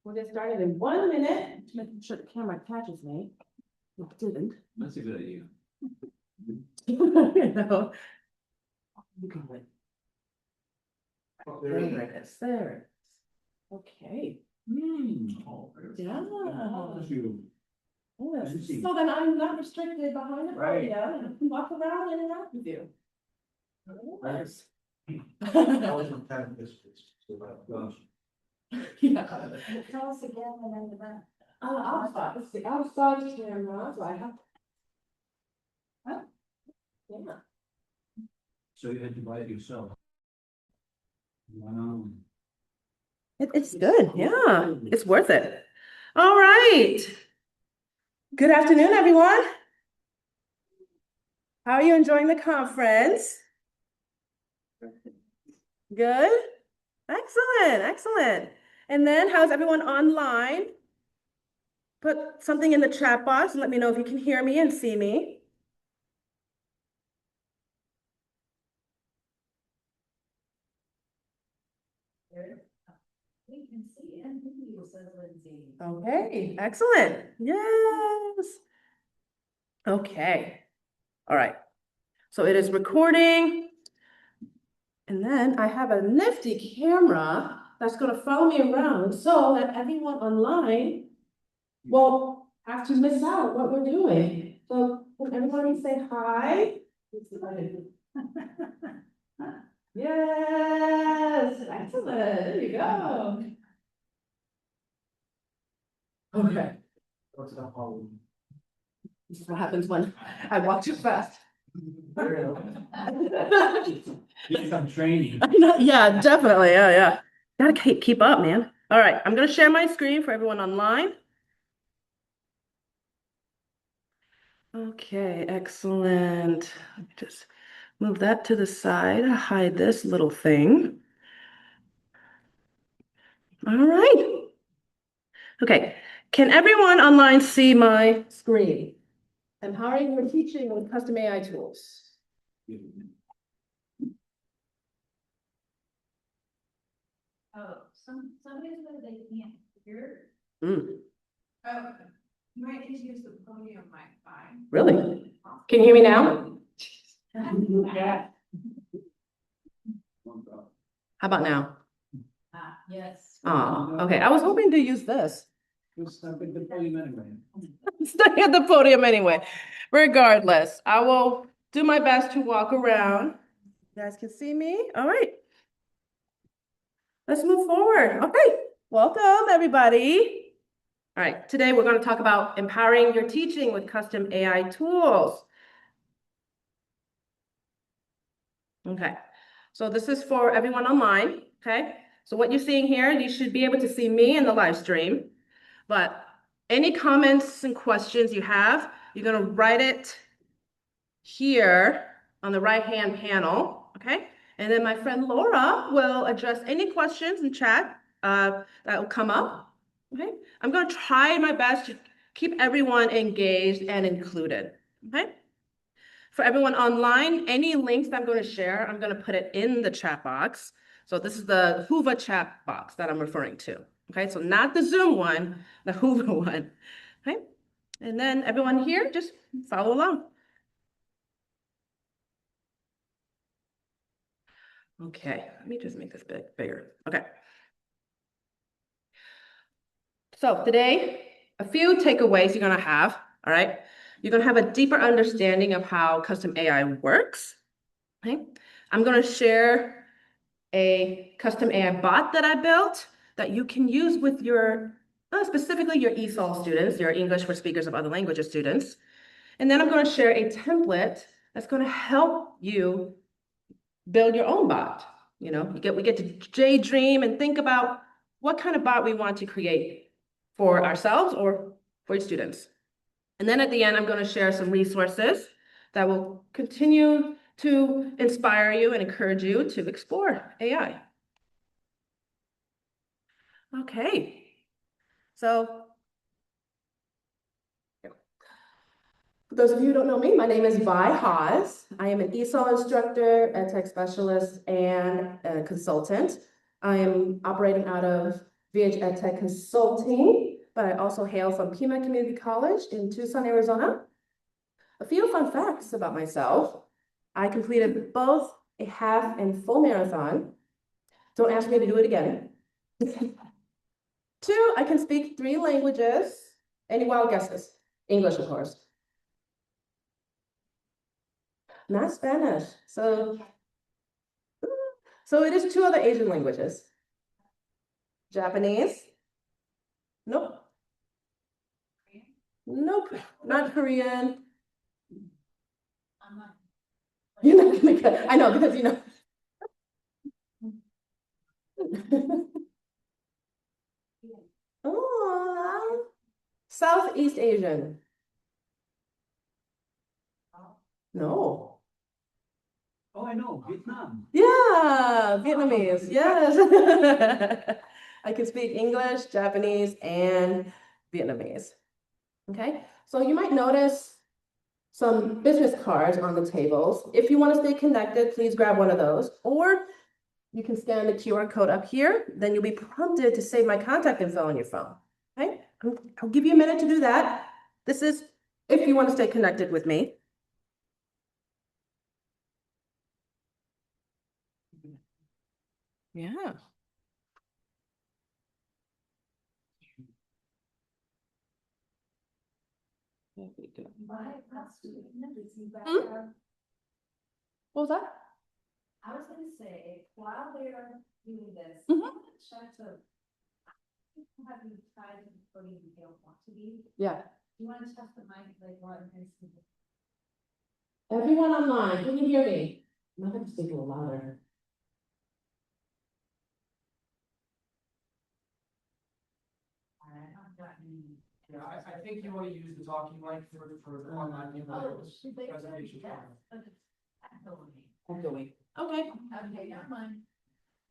We'll get started in 1 minute, to make sure the camera catches me. It didn't. That's a good idea. You know. You can wait. There it is, there it is. Okay. Oh, Yeah. You. Yes. Fancy. So then I'm not restricted behind the Right. podium, and I can walk around and interact with you. Yes. Thousand ten biscuits. Yeah. Tell us again the name of that. Outside, it's the outside camera, so I have. Huh? Yeah. So you had to buy it yourself. Wow. It's good, yeah, it's worth it. All right. Good afternoon, everyone. How are you enjoying the conference? Good? Excellent, excellent. And then how's everyone online? Put something in the chat box and let me know if you can hear me and see me. We can see and hear you, says Lindsay. Okay, excellent. Yes. Okay. All right. So it is recording. And then I have a nifty camera that's going to follow me around so that everyone online won't have to miss out what we're doing. So can everybody say hi? Yes, excellent. There you go. Okay. What's that called? This is what happens when I walk too fast. Need some training. Yeah, definitely. Yeah. Gotta keep up, man. All right, I'm gonna share my screen for everyone online. Okay, excellent. Let me just move that to the side, hide this little thing. All right. Okay, can everyone online see my screen? Empowering your teaching with custom AI tools. Oh, somebody's where they can't hear. Mm, Oh, you might need to use the podium mic fine. really? Can you hear me now? Yeah. How about now? Yes. Oh, okay. I was hoping to use this. Just stop at the podium anyway. Stay at the podium anyway. Regardless, I will do my best to walk around. You guys can see me? All right. Let's move forward. Okay. Welcome, everybody. All right. Today, we're going to talk about empowering your teaching with custom AI tools. Okay. So this is for everyone online. Okay. So what you're seeing here, you should be able to see me in the live stream. But any comments and questions you have, you're going to write it here on the right-hand panel, okay? And then my friend Laura will address any questions in chat that will come up, okay? I'm going to try my best to keep everyone engaged and included, okay? For everyone online, any links that I'm going to share, I'm going to put it in the chat box. So this is the Whova chat box that I'm referring to. Okay, so not the Zoom one, the Whova one. Okay, and then everyone here, just follow along. Okay, let me just make this bigger. Okay. So today, a few takeaways you're going to have, all right? You're going to have a deeper understanding of how custom AI works. Okay, I'm going to share a custom AI bot that I built that you can use with your, specifically your ESOL students, your English for Speakers of Other Languages students. And then I'm going to share a template that's going to help you build your own bot. You know, we get to daydream and think about what kind of bot we want to create for ourselves or for students. And then at the end, I'm going to share some resources that will continue to inspire you and encourage you to explore AI. Okay, so for those of you who don't know me, my name is Vi Haas. I am an ESOL instructor, a tech specialist, and a consultant. I am operating out of VH EdTech Consulting, but I also hail from Pima Community College in Tucson, Arizona. A few fun facts about myself. I completed both a half and full marathon. Don't ask me to do it again. 2, I can speak 3 languages. Any wild guesses? English, of course. Not Spanish. So it is 2 other Asian languages. Japanese? Nope. Nope, not Korean. I'm not. You're not gonna get, I know, because you know. Oh, Southeast Asian. No. Oh, I know, Vietnam. Yeah, Vietnamese, yes. I can speak English, Japanese, and Vietnamese. Okay, so you might notice some business cards on the tables. If you want to stay connected, please grab one of those, or you can scan the QR code up here, then you'll be prompted to save my contact info on your phone. Okay, I'll give you a minute to do that. This is if you want to stay connected with me. Yeah. There we go. What was that? I was gonna say, while they're doing this, Mhm. check the. Have you tried putting you don't want to be? Yeah. You wanna test the mic like what? Everyone online, can you hear me? I'm not gonna speak a little louder. Yeah, I think you want to use the talking mic for the online. Oh, they. Presentation. Okay. Okay, never mind.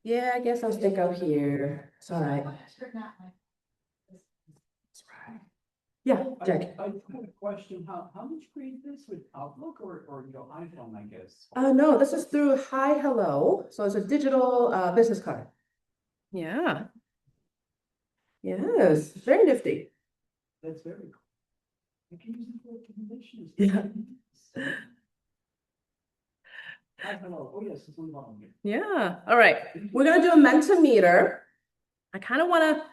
Yeah, I guess I'll stick out here. It's all right. Yeah, Jack. I have a question, how much create this with Outlook or your iPhone, I guess? No, this is through Hi Hello, so it's a digital business card. Yeah. Yes, very nifty. That's very cool. You can use it for recommendations. Yeah. Hi, hello, oh yes, it's on here. Yeah, all right. We're gonna do a Mentimeter. I kind of want to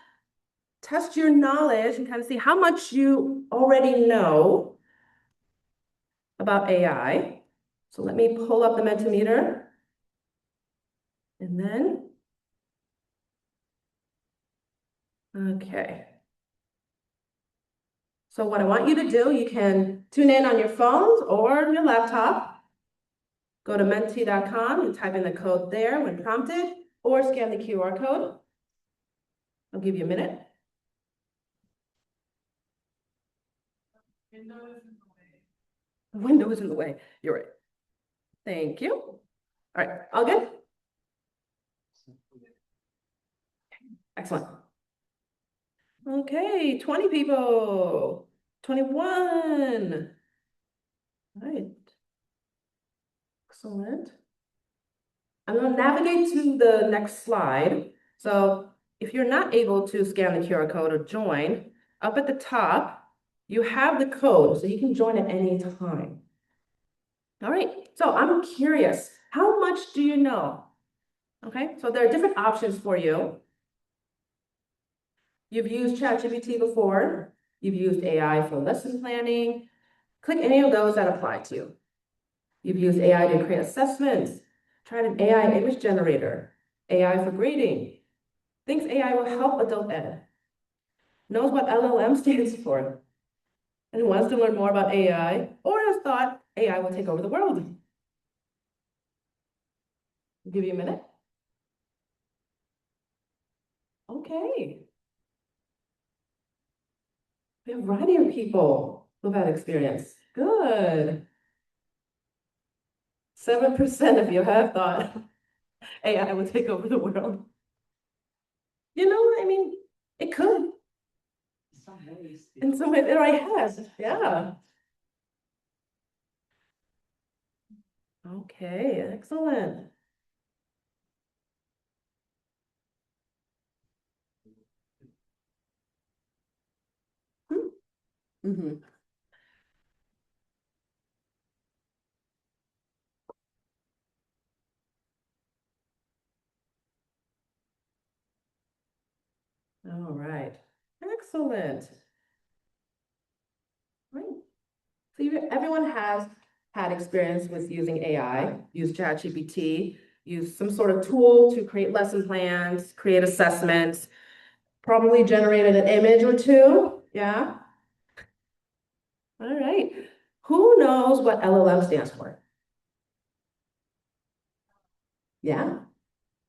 test your knowledge and kind of see how much you already know about AI. So let me pull up the Mentimeter. And then, okay. So what I want you to do, you can tune in on your phones or your laptop. Go to menti.com and type in the code there when prompted, or scan the QR code. I'll give you a minute. The window is in the way. You're right. Thank you. All right, all good? Excellent. Okay, 20 people. 21. All right. Excellent. I'm going to navigate to the next slide. So if you're not able to scan the QR code or join, up at the top, you have the code, so you can join at any time. All right, so I'm curious, how much do you know? Okay, so there are different options for you. You've used ChatGPT before, you've used AI for lesson planning. Click any of those that apply to you. You've used AI to create assessments, tried an AI image generator, AI for grading, thinks AI will help adult ed, knows what LLM stands for, and wants to learn more about AI, or has thought AI will take over the world. I'll give you a minute. Okay. We have a variety of people who've had experience. Good. 7% of you have thought AI will take over the world. You know, I mean, it could. In some ways. In some ways, it already has. Yeah. Okay, excellent. Mhm. All right, excellent. Right. So everyone has had experience with using AI, use ChatGPT, use some sort of tool to create lesson plans, create assessments, probably generated an image or two, yeah? All right. Who knows what LLM stands for? Yeah?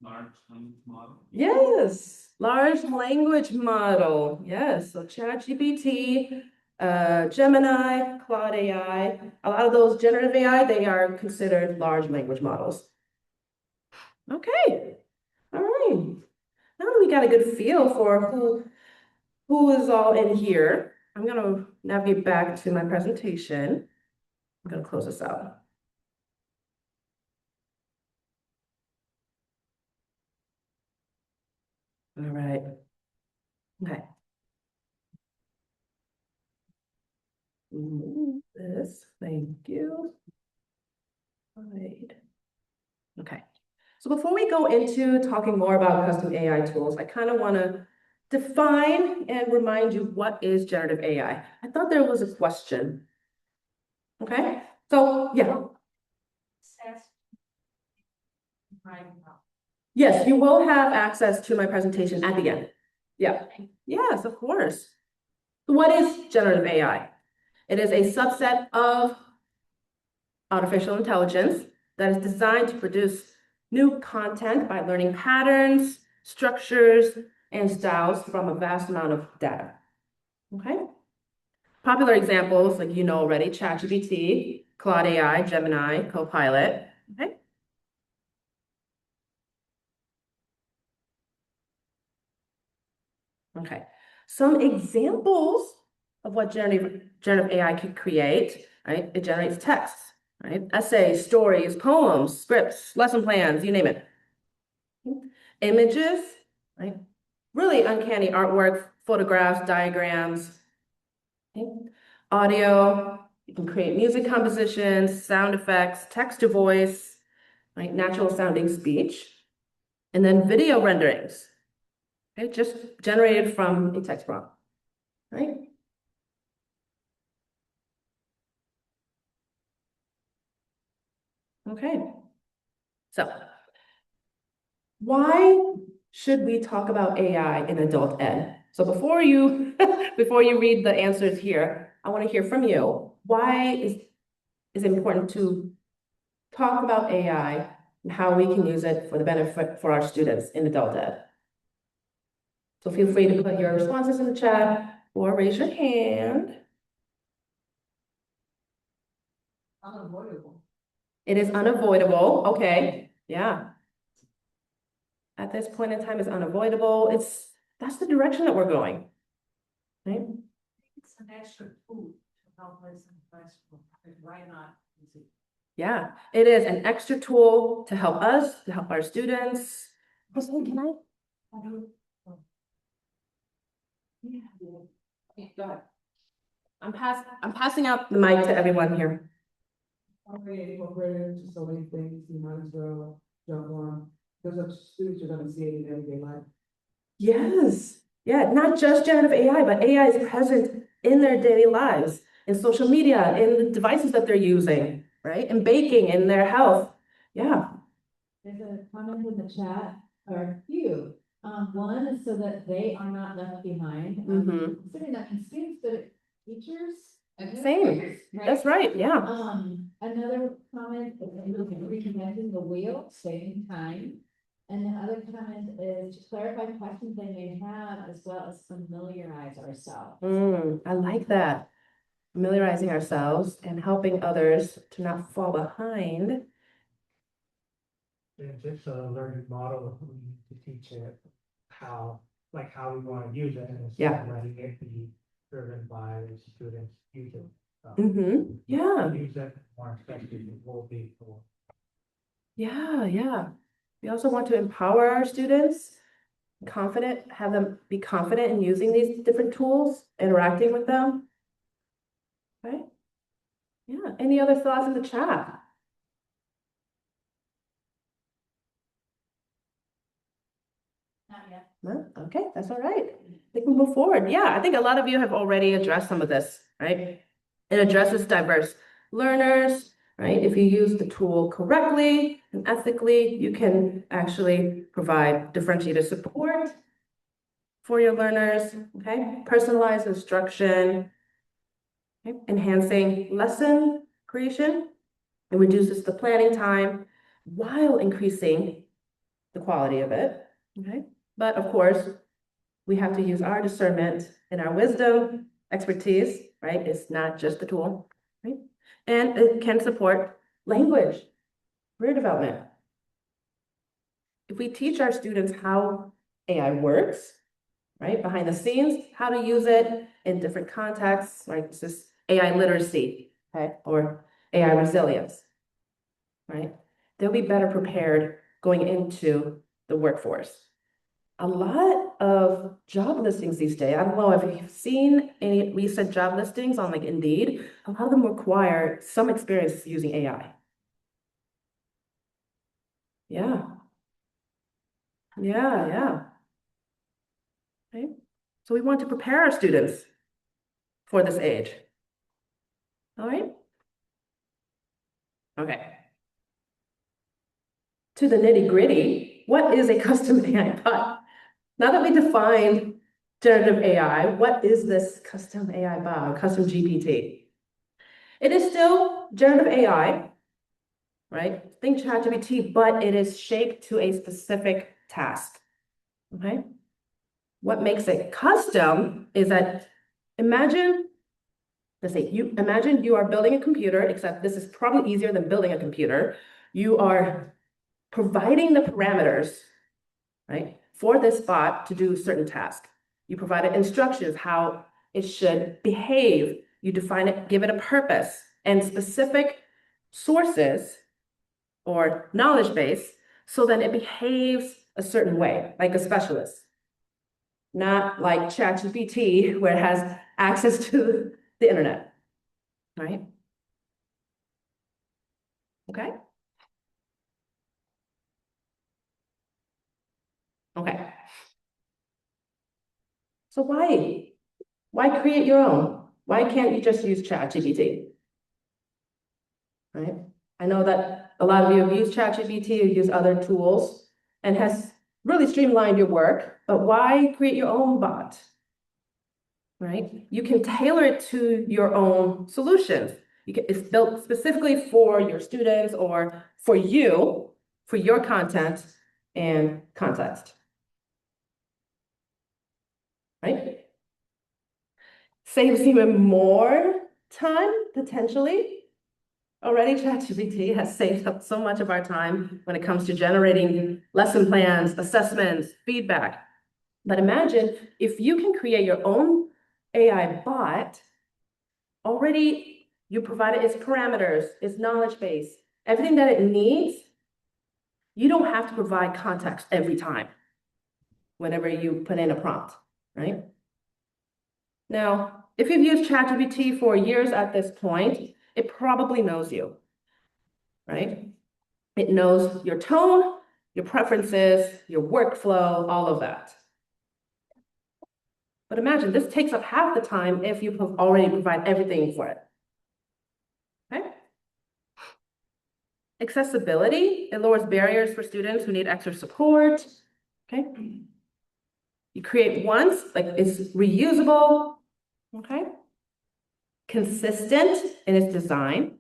Large language model. Yes, large language model. Yes, so ChatGPT, Gemini, Claude AI, a lot of those generative AI, they are considered large language models. Okay, all right. Now that we got a good feel for who is all in here, I'm gonna navigate back to my presentation. I'm gonna close this out. All right. Okay. Remove this, thank you. All right. Okay. So before we go into talking more about custom AI tools, I kind of want to define and remind you what is generative AI. I thought there was a question. Okay, so yeah, Access. Right now. yes, you will have access to my presentation at the end. Yeah, yes, of course. So what is generative AI? It is a subset of artificial intelligence that is designed to produce new content by learning patterns, structures, and styles from a vast amount of data. Okay? Popular examples, like you know already, ChatGPT, Claude AI, Gemini, Copilot. Okay? Okay. Some examples of what generative AI can create, right? It generates text, right? Essays, stories, poems, scripts, lesson plans, you name it. Images, right? Really uncanny artwork, photographs, diagrams. Okay? Audio, you can create music compositions, sound effects, text to voice, right? Natural sounding speech. And then video renderings, okay? Just generated from a text prompt, right? Okay. So why should we talk about AI in adult ed? So before you before you read the answers here, I want to hear from you. Why is it important to talk about AI and how we can use it for the benefit for our students in adult ed? So feel free to put your responses in the chat or raise your hand. Unavoidable. It is unavoidable. Okay, yeah. At this point in time, it's unavoidable. That's the direction that we're going. Right? It's an extra tool to help us in the classroom. Why not use it? Yeah, it is an extra tool to help us, to help our students. Jose, can I? Yeah. Okay, go ahead. I'm passing out the mic to everyone here. Already incorporated into so many things, you might as well jump on, because the students are gonna see it in everyday life. Yes, yeah, not just generative AI, but AI is present in their daily lives, in social media, in the devices that they're using, right? In baking, in their health. Yeah. There's a comment in the chat, or a few. One is so that they are not left behind. Mhm. Considering that in students, but teachers. Same. That's right, yeah. Another comment is reinventing the wheel, saving time. And the other comment is to clarify questions they may have as well as familiarize ourselves. I like that. Familiarizing ourselves and helping others to not fall behind. If it's a learning model, we need to teach it how we want to use it, and Yeah. instead of letting it be driven by the students using. Yeah, Use it more effectively, it will be for. yeah. We also want to empower our students, have them be confident in using these different tools, interacting with them. Okay? Yeah, any other thoughts in the chat? Not yet. No? Okay, that's all right. We can move forward. Yeah, I think a lot of you have already addressed some of this, right? It addresses diverse learners, right? If you use the tool correctly and ethically, you can actually provide differentiated support for your learners, okay? Personalized instruction, okay? Enhancing lesson creation. It reduces the planning time while increasing the quality of it, okay? But of course, we have to use our discernment and our wisdom, expertise, right? It's not just the tool, right? And it can support language, career development. If we teach our students how AI works, right, behind the scenes, how to use it in different contexts, right? This is AI literacy, okay, or AI resilience, right? They'll be better prepared going into the workforce. A lot of job listings these days, I don't know if you've seen any recent job listings on like Indeed, a lot of them require some experience using AI. Yeah. Yeah. Okay. So we want to prepare our students for this age. All right. Okay. To the nitty-gritty, what is a custom AI bot? Now that we defined generative AI, what is this custom AI bot, or custom GPT? It is still generative AI, right? Think ChatGPT, but it is shaped to a specific task, okay? What makes it custom is that let's say imagine you are building a computer, except this is probably easier than building a computer. You are providing the parameters, right, for this bot to do a certain task. You provided instructions how it should behave. You define it, give it a purpose and specific sources or knowledge base so that it behaves a certain way, like a specialist. Not like ChatGPT, where it has access to the internet, right? Okay. Okay. So why create your own? Why can't you just use ChatGPT? Right? I know that a lot of you have used ChatGPT, you use other tools, and has really streamlined your work, but why create your own bot? Right? You can tailor it to your own solutions. It's built specifically for your students or for you, for your content and context. Right? Saves even more time, potentially. Already, ChatGPT has saved up so much of our time when it comes to generating lesson plans, assessments, feedback. But imagine if you can create your own AI bot, already you provided its parameters, its knowledge base, everything that it needs. You don't have to provide context every time whenever you put in a prompt, right? Now, if you've used ChatGPT for years at this point, it probably knows you, right? It knows your tone, your preferences, your workflow, all of that. But imagine this takes up half the time if you already provide everything for it. Okay? Accessibility, it lowers barriers for students who need extra support. Okay? You create once, like it's reusable, okay? Consistent in its design.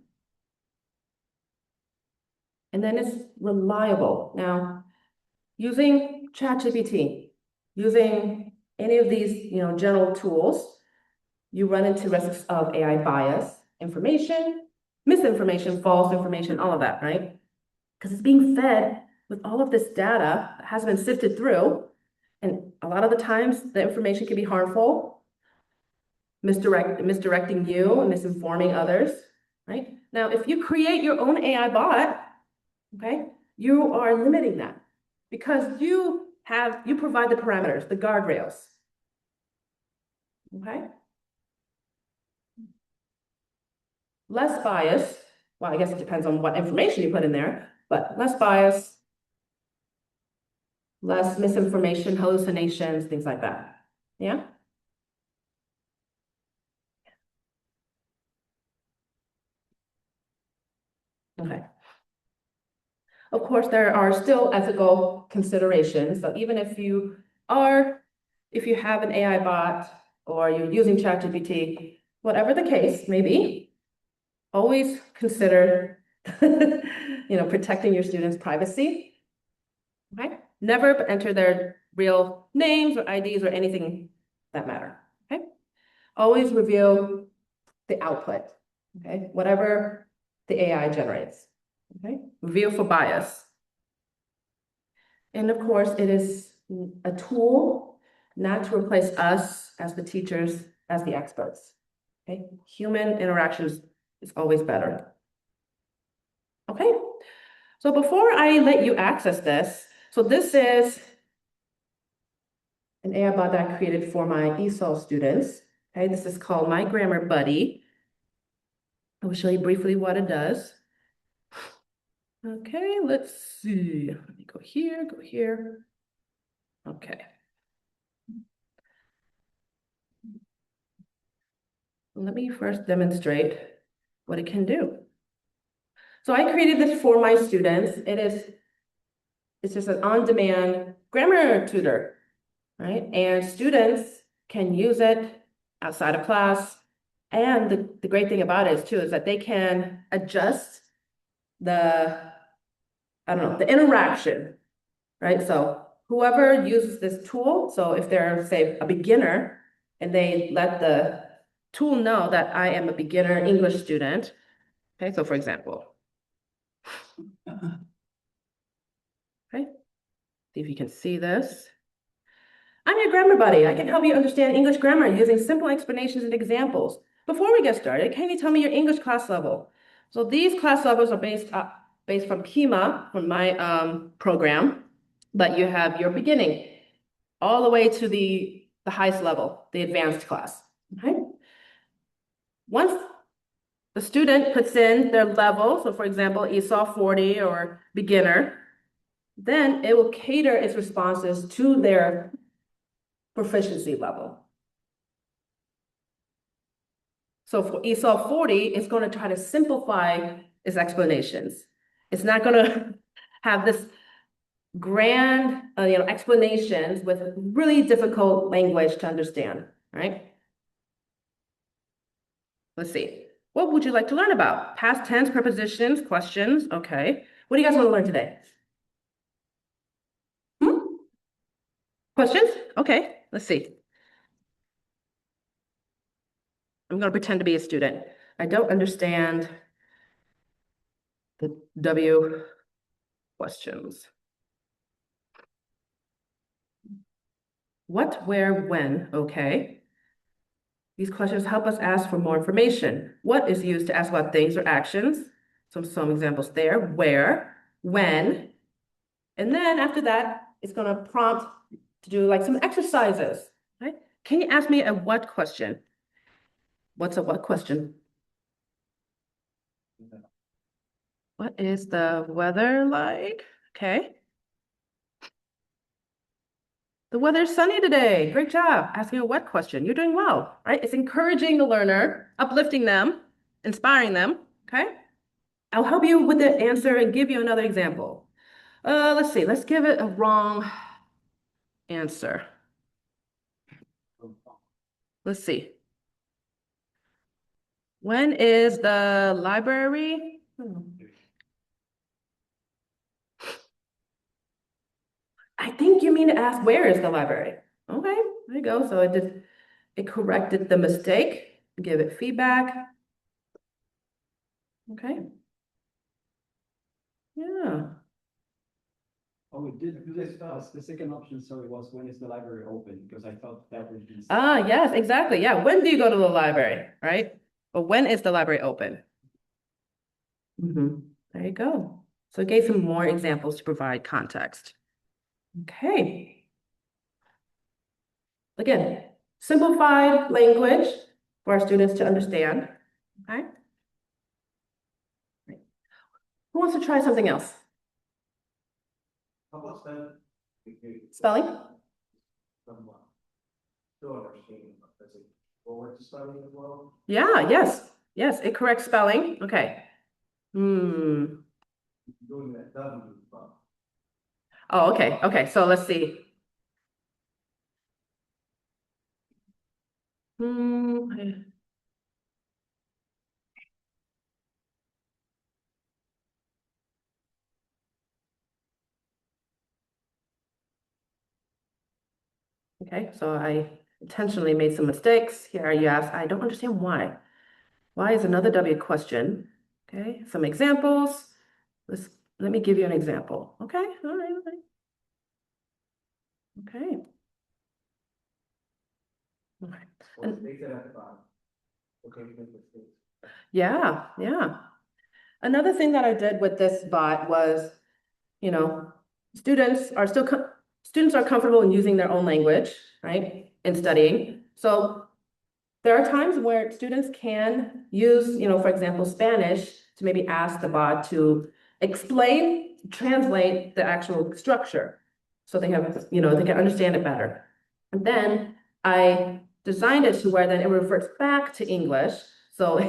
And then it's reliable. Now, using ChatGPT, using any of these, general tools, you run into risks of AI bias, information, misinformation, false information, all of that, right? Because it's being fed with all of this data that hasn't been sifted through. And a lot of the times the information can be harmful, misdirecting you and misinforming others, right? Now, if you create your own AI bot, okay, you are limiting that because you provide the parameters, the guardrails, okay? less bias. Well, I guess it depends on what information you put in there, but less bias, less misinformation, hallucinations, things like that. Yeah? Okay. Of course, there are still ethical considerations. So even if you have an AI bot or you're using ChatGPT, whatever the case may be, always consider, protecting your students' privacy. Okay? Never enter their real names or IDs or anything that matter. Okay? Always reveal the output. Okay? Whatever the AI generates. Okay? Review for bias. And of course, it is a tool not to replace us as the teachers, as the experts. Okay? Human interactions is always better. Okay? So before I let you access this, so this is an AI bot that I created for my ESOL students. Okay, this is called My Grammar Buddy. I will show you briefly what it does. Okay, let's see. Let me go here, go here. Okay. Let me first demonstrate what it can do. So I created this for my students. It's just an on-demand grammar tutor, right? And students can use it outside of class. And the great thing about it is too, is that they can adjust the interaction, right? So whoever uses this tool, so if they're, say, a beginner, and they let the tool know that I am a beginner English student, okay, so for example, okay, see if you can see this. I'm your grammar buddy. I can help you understand English grammar using simple explanations and examples. Before we get started, can you tell me your English class level? So these class levels are based from KIMA, from my program, but you have your beginning all the way to the highest level, the advanced class. Okay. Once the student puts in their level, so for example, ESOL 40 or beginner, then it will cater its responses to their proficiency level. So for ESOL 40, it's going to try to simplify its explanations. It's not going to have this grand, explanations with really difficult language to understand, right? Let's see. What would you like to learn about? Past tense, prepositions, questions. Okay. What do you guys want to learn today? Questions? Okay. Let's see. I'm going to pretend to be a student. I don't understand the W questions. What, where, when? Okay. These questions help us ask for more information. What is used to ask about things or actions? Some examples there. Where, when, and then after that, it's going to prompt to do like some exercises, right? Can you ask me a what question? What's a what question? What is the weather like? Okay. The weather's sunny today. Great job asking a what question. You're doing well, right? It's encouraging the learner, uplifting them, inspiring them, okay? I'll help you with the answer and give you another example. Let's see, let's give it a wrong answer. Let's see. When is the library? I think you mean to ask where is the library? Okay, there you go. So it corrected the mistake, give it feedback. Okay. Yeah. Oh, we did do this fast. The second option, sorry, was when is the library open? Because I thought that would be. Ah, yes, exactly. Yeah. When do you go to the library, right? But when is the library open? There you go. So it gave some more examples to provide context. Okay. Again, simplified language for our students to understand. Okay. Who wants to try something else? How about that? Spelling? Still understanding, does it forward to spelling as well? Yeah, yes, it corrects spelling. Okay. Hmm. Doing that W, but. Oh, okay, so let's see. Hmm. Okay, so I intentionally made some mistakes. Here you ask, I don't understand why. Why is another W question? Okay, some examples. Let me give you an example. Okay, all right. Okay. All right. Or take that at the bottom. Okay, make mistakes. Yeah. Another thing that I did with this bot was, you know, students are comfortable in using their own language, right, in studying. So there are times where students can use, for example, Spanish to maybe ask the bot to translate the actual structure. So they have, they can understand it better. And then I designed it to where then it reverts back to English. So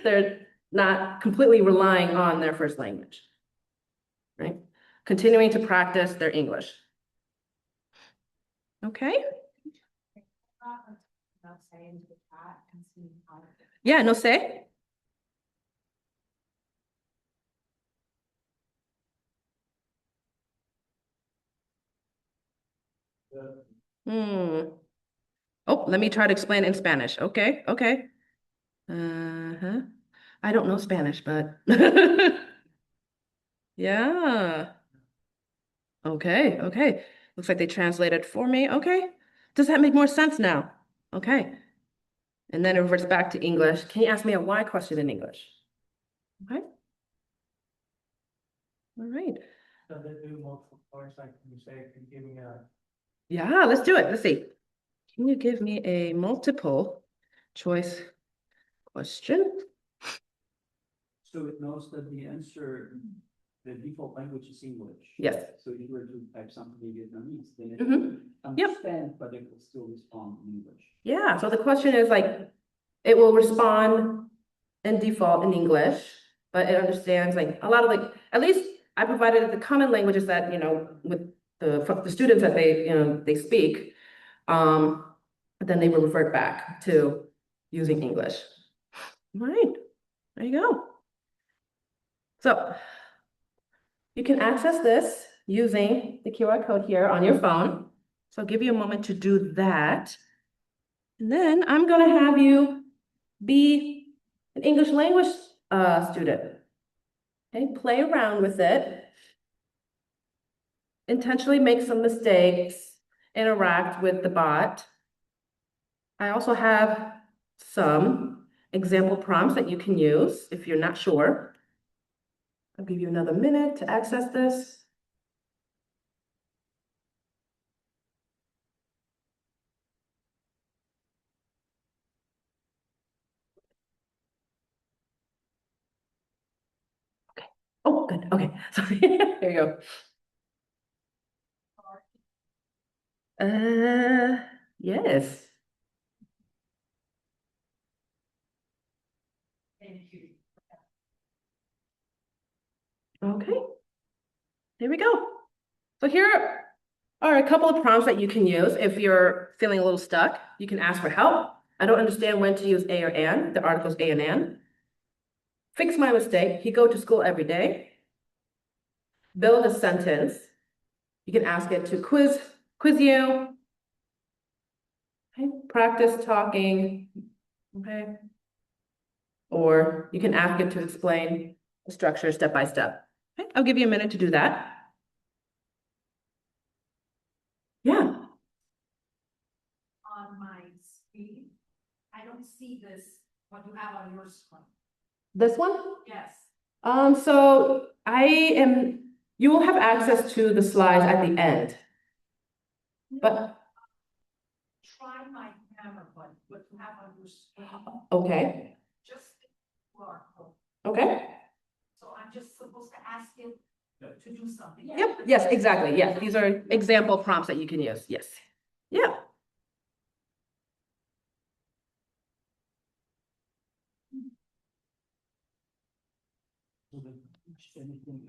they're not completely relying on their first language, right? Continuing to practice their English. Okay? Not saying the chat and see how. Yeah, no sé. Hmm. Oh, let me try to explain in Spanish. Okay. Uh-huh. I don't know Spanish, but yeah. Okay. Looks like they translated for me. Okay. Does that make more sense now? Okay. And then it reverts back to English. Can you ask me a why question in English? Okay. All right. So they do multiple choice, like you say, if you're giving a. Yeah, let's do it. Let's see. Can you give me a multiple choice question? So it knows that the answer, the default language is English. Yes. So if you were to type something in Vietnamese, then it Mhm. will understand, but it will still respond in English. Yeah, so the question is like, it will respond in default in English, but it understands like a lot of like, at least I provided the common languages that, with the students that they speak. But then they will revert back to using English. All right, there you go. So you can access this using the QR code here on your phone. So I'll give you a moment to do that. And then I'm gonna have you be an English language student. Okay, play around with it. Intentionally make some mistakes, interact with the bot. I also have some example prompts that you can use if you're not sure. I'll give you another minute to access this. Oh, good. Okay. Sorry. There you go. Yes. Thank you. Okay. There we go. So here are a couple of prompts that you can use if you're feeling a little stuck. You can ask for help. I don't understand when to use a or an. The articles a and an. Fix my mistake. He go to school every day. Build a sentence. You can ask it to quiz you. Okay. Practice talking. Okay. Or you can ask it to explain the structure step by step. Okay. I'll give you a minute to do that. Yeah. On my screen, I don't see this, what you have on your screen. This one? Yes. So you will have access to the slides at the end. But Try my camera, but what you have on your screen, okay, just QR code. okay. So I'm just supposed ask it to do something. Yep, yes, exactly, yes, these are example prompts that you can use, yes. Yeah, So the, anything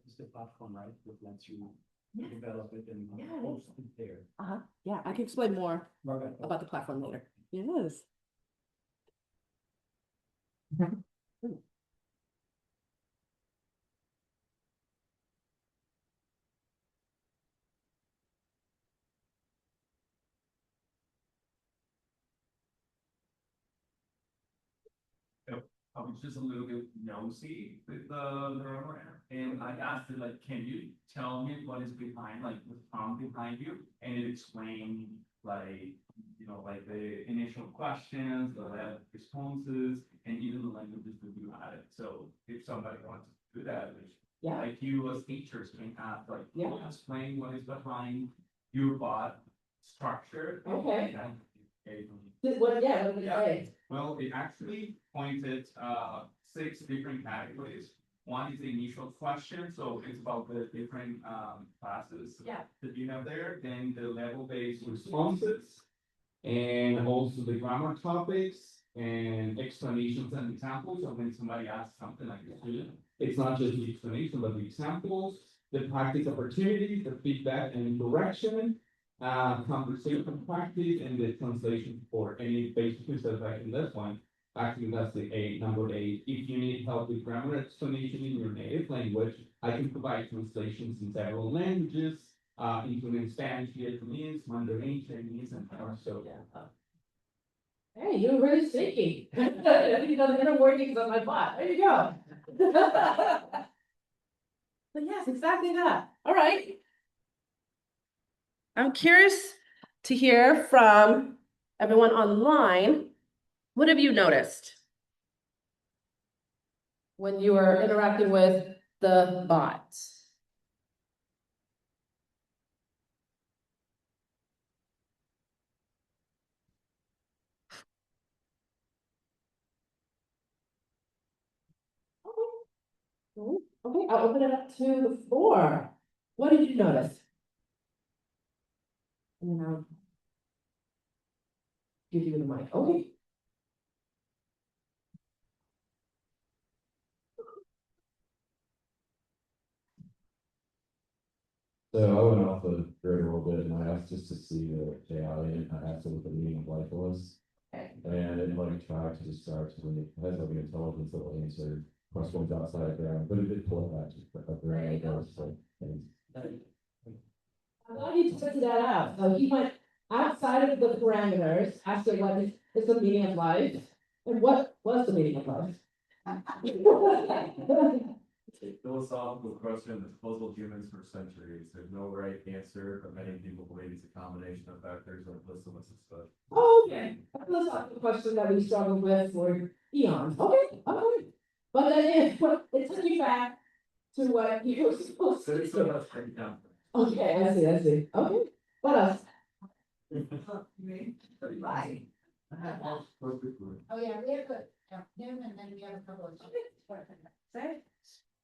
is the platform, right, that lets you develop it and Yeah, post it there. yeah, I can explain more Okay. about the platform later. Yes. I was just a little bit nosy with the grammar and I asked it like, can you tell me what is behind, like the prompt behind you? And it explained like, you know, like the initial questions, the responses, and even the languages that you added. So if somebody wants to do that, which Yeah. like you as teachers can ask, like, Yeah. explain what is behind your bot structure. Okay. And What, yeah, what would you say? well, it actually pointed 6 different categories. One is the initial question, so it's about the different classes Yeah. that you have there. Then the level-based responses, and also the grammar topics and explanations and examples. So when somebody asks something like a student, it's not just the explanation, but the examples, the practice opportunities, the feedback and correction, conversation practice, and the translation for any basic stuff like in this one. Actually, that's the number 8. If you need help with grammar explanation in your native language, I can provide translations in several languages, including Spanish, Vietnamese, Mandarin, Chinese, and more. So Hey, you're really sneaky. You know, the inner workings of my bot. There you go. But yes, exactly that. All right. I'm curious to hear from everyone online. What have you noticed when you are interacting with the bot? Okay, I'll open it up to the floor. What did you notice? And then I'll give you the mic. Okay. So I went off the grid a little bit and I asked just to see the AI and I asked it what the meaning of life was. And it like tried to describe to me, it has like an intelligence that will answer questions outside of ground, but it did pull it back to a ground. So, I'm glad you pointed that out. So he went outside of the parameters, asked it what is the meaning of life, and what was the meaning of life? a philosophical question that's puzzled humans for centuries. There's no right answer, but many people believe it's a combination of factors like listeners and stuff. Oh, okay, that's not the question that we struggled with for eons. Okay, okay. But then it took you back to what you were supposed So to it's do. sort of like down. Okay, I see, I see. Okay, what else? Right. Perfectly. Oh, yeah, we have him and then we have a couple of. Say?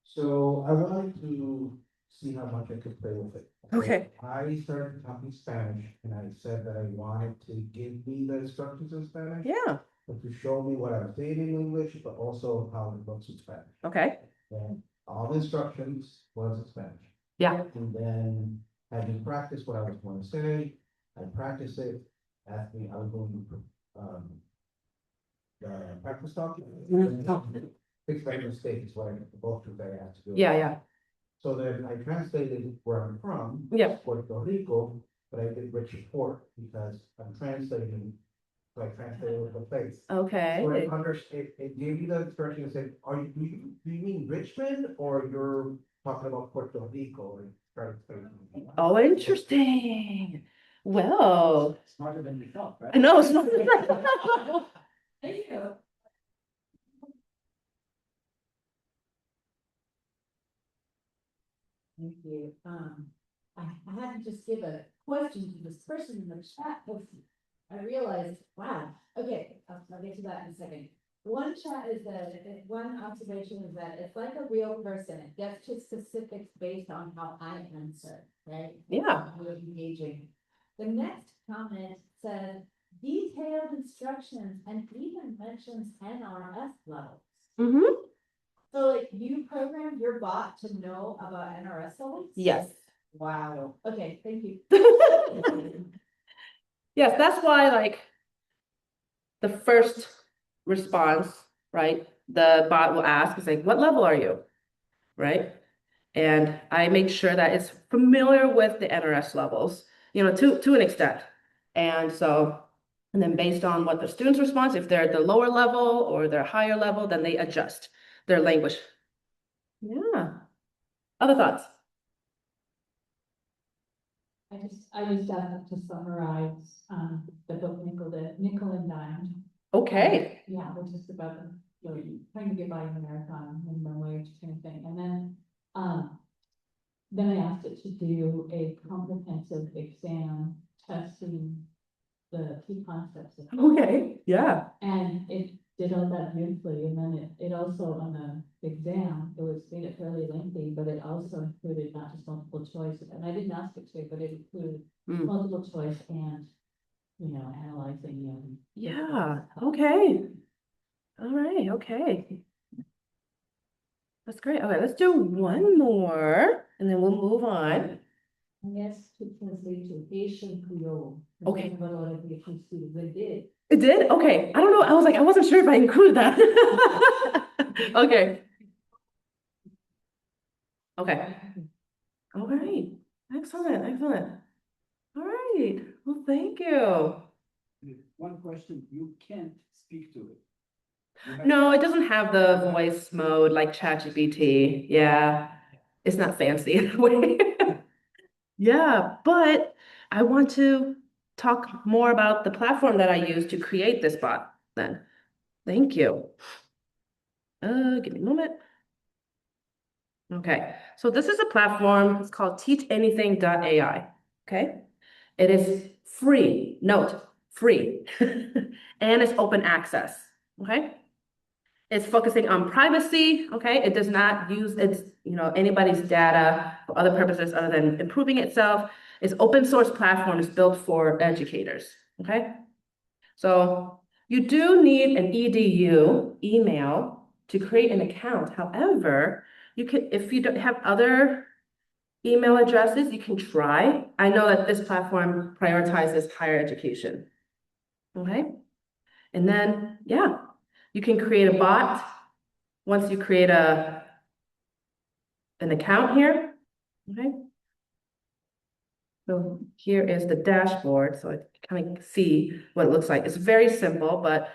So I wanted to see how much I could play with it. Okay. So I started talking Spanish and I said that I wanted to give me the instructions in Spanish. Yeah, But to show me what I was saying in English, but also how it looks in Spanish. okay. And all the instructions was in Spanish. Yeah. And then had me practice what I was going to say. I practiced it, asked me, I was going to, practice talking. Fix my mistakes, what I, both of that I had to do. Yeah, yeah. So then I translated where I'm from. Yeah. Puerto Rico, but I did Richard Port because I'm translating. So I translated with the face. Okay. So I understand, it gave you the instruction and said, do you mean Richmond or you're talking about Puerto Rico? And started saying- Oh, interesting. Well, Smarter than you thought, right? no, it's not. Thank you. Thank you. I had to just give a question to this person in the chat, because I realized, wow, okay, I'll get to that in a second. One chat is that, one observation is that it's like a real person, it gets to specifics based on how I answer, right? Yeah. How we're engaging. The next comment says detailed instructions and even mentions NRS levels. Mm-hmm. So like you programmed your bot to know about NRS levels? Yes. Wow, okay, thank you. Yes, that's why like the first response, right? The bot will ask, is like, what level are you? Right? And I make sure that it's familiar with the NRS levels, to an extent. And so, and then based on what the student's response, if they're at the lower level or they're higher level, then they adjust their language. Yeah. Other thoughts? I just to summarize, the book Nickel and Dime. Okay. Yeah, which is about, trying to get by in America, minimum wage kind of thing, and then I asked it to do a comprehensive exam testing the key concepts. Okay. Yeah. And it did all that beautifully, and then it also on the exam, made it fairly lengthy, but it also included not just multiple choice, and I didn't ask it to, but it included multiple choice and, analyzing and. Yeah. Okay. All right. Okay. That's great. Okay, let's do one more and then we'll move on. Yes, to translate to Asian Creole. Okay. But a lot of the Asian students, they did. It did? Okay. I don't know. I wasn't sure if I included that. Okay. Okay. All right. Excellent. Excellent. All right. Well, thank you. One question, you can't speak to it. No, it doesn't have the voice mode like ChatGPT. Yeah. It's not fancy in a way. Yeah, but I want to talk more about the platform that I use to create this bot then. Thank you. Give me a moment. Okay, so this is a platform, it's called teachanything.ai, okay? It is free, note, free, and it's open access, okay? It's focusing on privacy, okay? It does not use anybody's data for other purposes other than improving itself. It's open source platform is built for educators, okay? So you do need an EDU email to create an account. However, you can, if you don't have other email addresses, you can try. I know that this platform prioritizes higher education, okay? And then, yeah, you can create a bot once you create an account here, okay? So here is the dashboard, so I kind of see what it looks like. It's very simple, but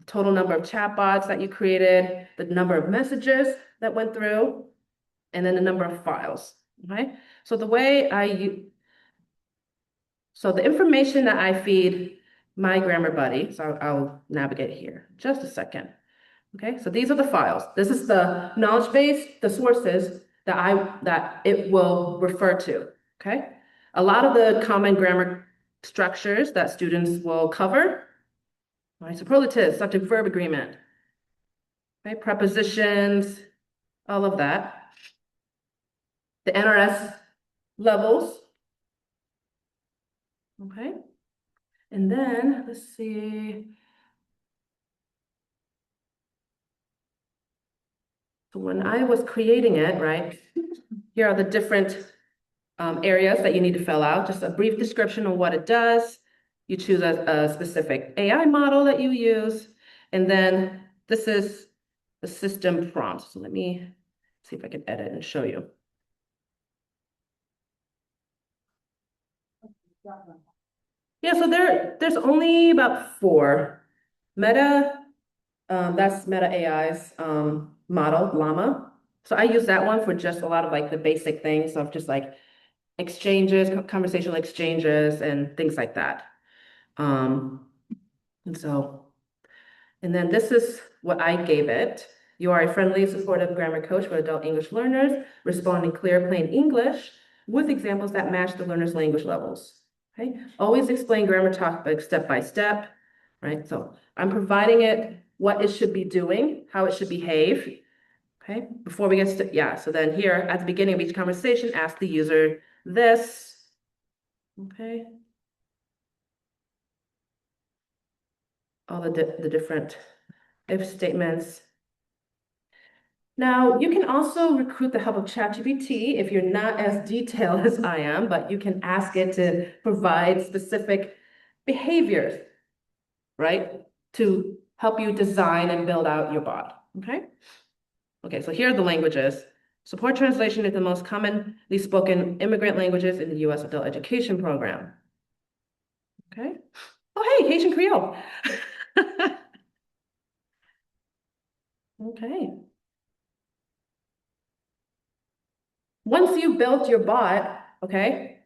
total number of chatbots that you created, the number of messages that went through, and then the number of files, okay? So the way so the information that I feed my Grammar Buddy, so I'll navigate here, just a second. Okay, so these are the files. This is the knowledge base, the sources that it will refer to, okay? A lot of the common grammar structures that students will cover, right? Superlative, subject, verb agreement, okay? Prepositions, all of that. The NRS levels, okay? And then, let's see. So when I was creating it, right, here are the different areas that you need to fill out, just a brief description of what it does. You choose a specific AI model that you use, and then this is the system prompt. So let me see if I can edit and show you. Yeah, so there's only about 4. Meta, that's Meta AI's model, Llama. So I use that one for just a lot of like the basic things of just like exchanges, conversational exchanges, and things like that. And then this is what I gave it. You are a friendly, supportive grammar coach for adult English learners, responding clear, plain English with examples that match the learner's language levels. Okay, always explain grammar topics step by step, right? So I'm providing it what it should be doing, how it should behave. Okay, before we get to, yeah, so then here at the beginning of each conversation, ask the user this. Okay. All the different if statements. Now, you can also recruit the help of ChatGPT if you're not as detailed as I am, but you can ask it to provide specific behaviors, right? To help you design and build out your bot, okay? Okay, so here are the languages. Support translation is the most commonly spoken immigrant languages in the US adult education program. Okay. Oh, hey, Haitian Creole. Okay. Once you built your bot, okay,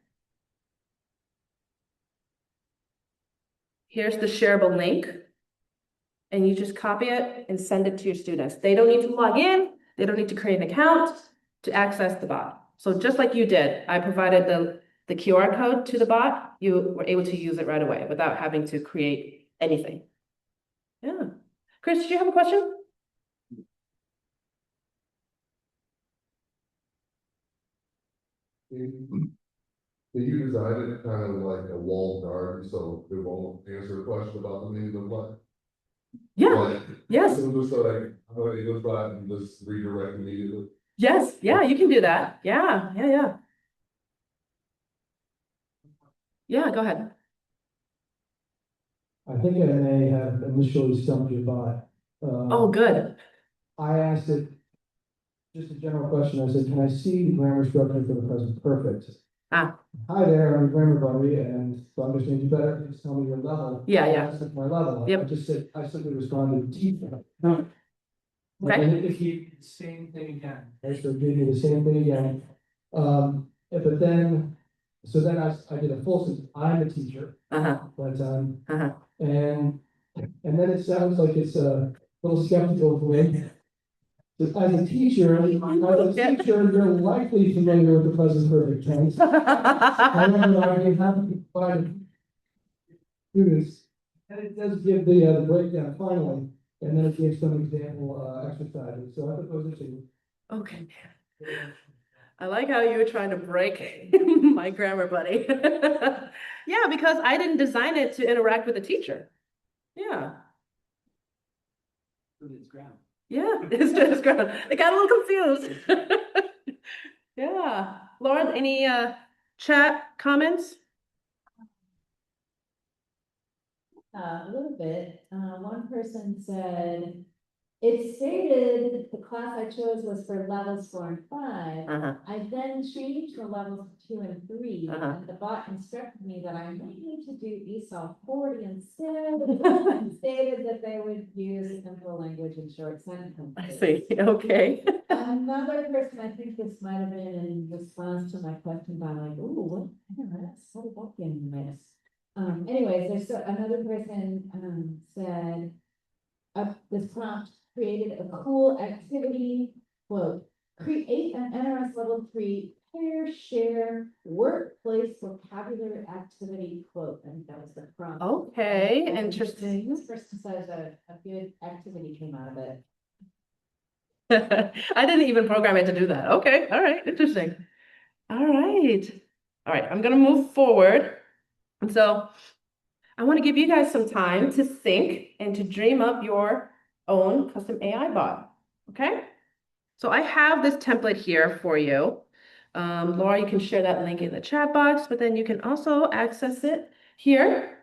here's the shareable link. And you just copy it and send it to your students. They don't need to log in. They don't need to create an account to access the bot. So just like you did, I provided the QR code to the bot. You were able to use it right away without having to create anything. Yeah. Chris, did you have a question? Did you design it kind of like a walled garden, so it won't answer a question about the meaning of what? Yeah, Like, yes, so just like, how it goes by and just redirect immediately. yes, yeah, you can do that. Yeah, yeah, yeah. Yeah, go ahead. I think I may have initially stumped your bot. Oh, good. I asked it, just a general question, I said, can I see the grammar structure for the present perfect? Ah. Hi there, I'm a grammar buddy, and to understand you better, please tell me your level. Yeah, yeah. That's my level. Yep. I just said, I simply responded, deep. Okay. And If you, same thing again. so it gave me the same thing again. But then, so then I did a full sentence, I'm a teacher, Uh-huh, but, uh-huh. and then it sounds like it's a little skeptical for me. But as a teacher, you're likely familiar with the present perfect tense. However, I have to provide students, and it does give the breakdown finally, and then it gives some example exercises. So I thought those are two. Okay. I like how you were trying to break my grammar buddy. Yeah, because I didn't design it to interact with the teacher. Yeah, It's ground. yeah, it's just ground. It got a little confused. Yeah. Lauren, any chat comments? A little bit. One person said, it stated the class I chose was for levels 4 and 5. Uh-huh. I then changed the levels 2 and 3, Uh-huh. and the bot instructed me that I may need to do ESOL 40 instead. And stated that they would use simple language and short sentences. I see, okay. Another person, I think this might have been in response to my question about like, ooh, what, how did that get in the mix? Anyways, there's another person, said, this prompt created a cool activity, quote, create an NRS level 3 pair share workplace vocabulary activity, quote, I think that was the prompt. Okay, And interesting. This person says a good activity came out of it. I didn't even program it to do that. Okay, all right, interesting. All right. All right, I'm gonna move forward. And so I want to give you guys some time to think and to dream up your own custom AI bot. Okay? So I have this template here for you. Laura, you can share that link in the chat box, but then you can also access it here.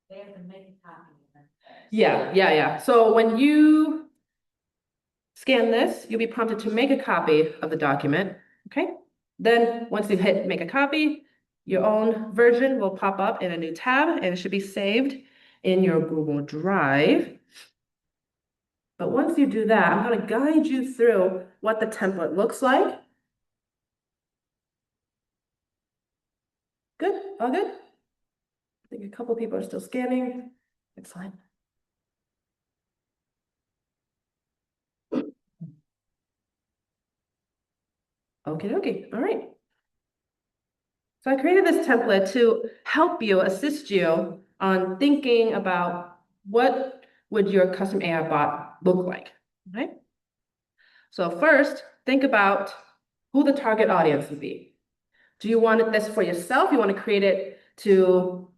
They have to make a copy of it. Yeah. So when you scan this, you'll be prompted to make a copy of the document. Okay? Then once you hit make a copy, your own version will pop up in a new tab and it should be saved in your Google Drive. But once you do that, I'm going to guide you through what the template looks like. Good? All good? I think a couple people are still scanning. Excellent. Okay, all right. So I created this template to help you, assist you on thinking about what would your custom AI bot look like? Okay. So first, think about who the target audience would be. Do you want this for yourself? You want to create it to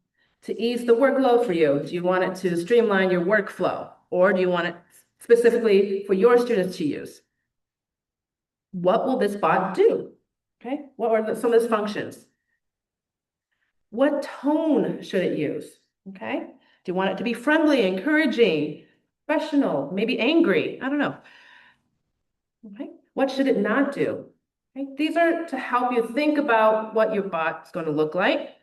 ease the workload for you? Do you want it to streamline your workflow? Or do you want it specifically for your students to use? What will this bot do? Okay, what are some of its functions? What tone should it use? Okay, do you want it to be friendly, encouraging, professional, maybe angry? I don't know. Okay, what should it not do? Okay, these are to help you think about what your bot is going to look like.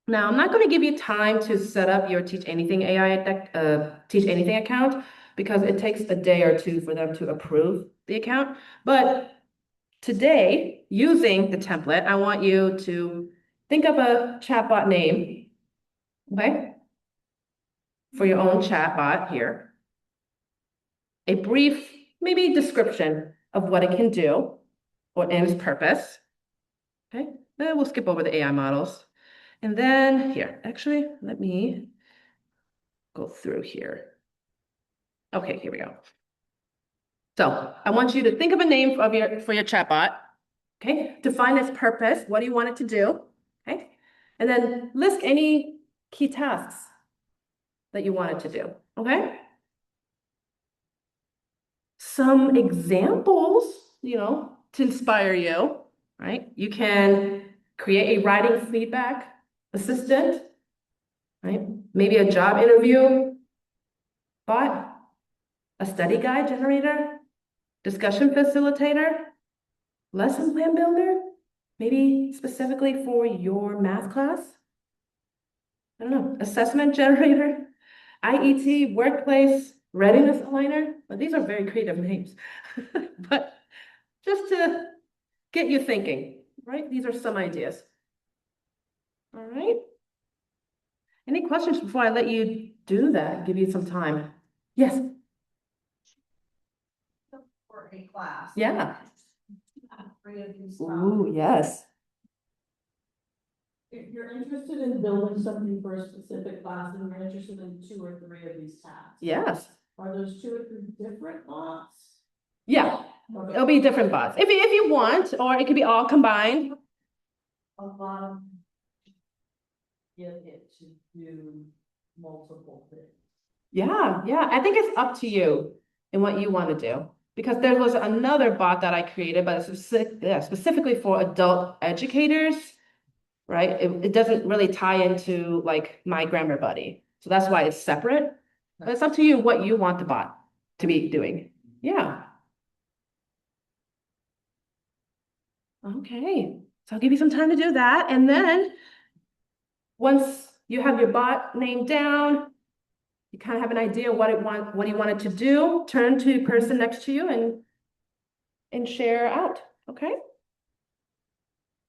Now, I'm not going to give you time to set up your Teach Anything Teach Anything account because it takes a day or two for them to approve the account. But today, using the template, I want you to think of a chatbot name, okay, for your own chatbot here. A brief, maybe description of what it can do and its purpose. Okay, then we'll skip over the AI models. And then here, actually, let me go through here. Okay, here we go. So I want you to think of a name for your chatbot. Okay, define its purpose. What do you want it to do? Okay, and then list any key tasks that you want it to do. Okay. Some examples, to inspire you, right? You can create a writing feedback assistant, right? Maybe a job interview bot, a study guide generator, discussion facilitator, lesson plan builder, maybe specifically for your math class. I don't know, assessment generator, IET, workplace, readiness aligner. But these are very creative names. But just to get you thinking, right? These are some ideas. All right. Any questions before I let you do that? Give you some time. Yes. For a class. Yeah. Three of these. Ooh, yes. If you're interested in building something for a specific class, and you're interested in 2 or 3 of these tasks. Yes. Are those 2 or 3 different bots? Yeah. Okay. It'll be different bots. If you want, or it could be all combined. A lot of get it to do multiple things. Yeah, yeah. I think it's up to you and what you want to do. Because there was another bot that I created, but it's specifically for adult educators, right? It doesn't really tie into like My Grammar Buddy. So that's why it's separate. But it's up to you what you want the bot to be doing. Yeah. Okay. So I'll give you some time to do that. And then once you have your bot name down, you kind of have an idea what you want it to do, turn to the person next to you and share out, okay?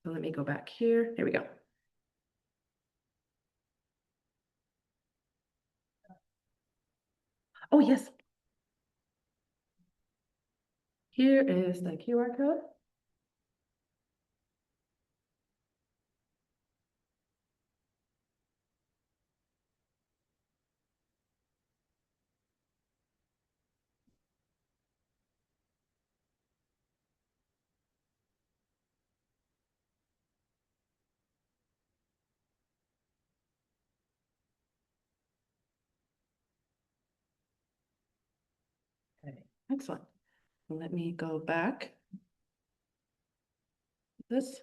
So let me go back here. Here we go. Oh, yes. Here is the QR code. Okay, excellent. Let me go back. This.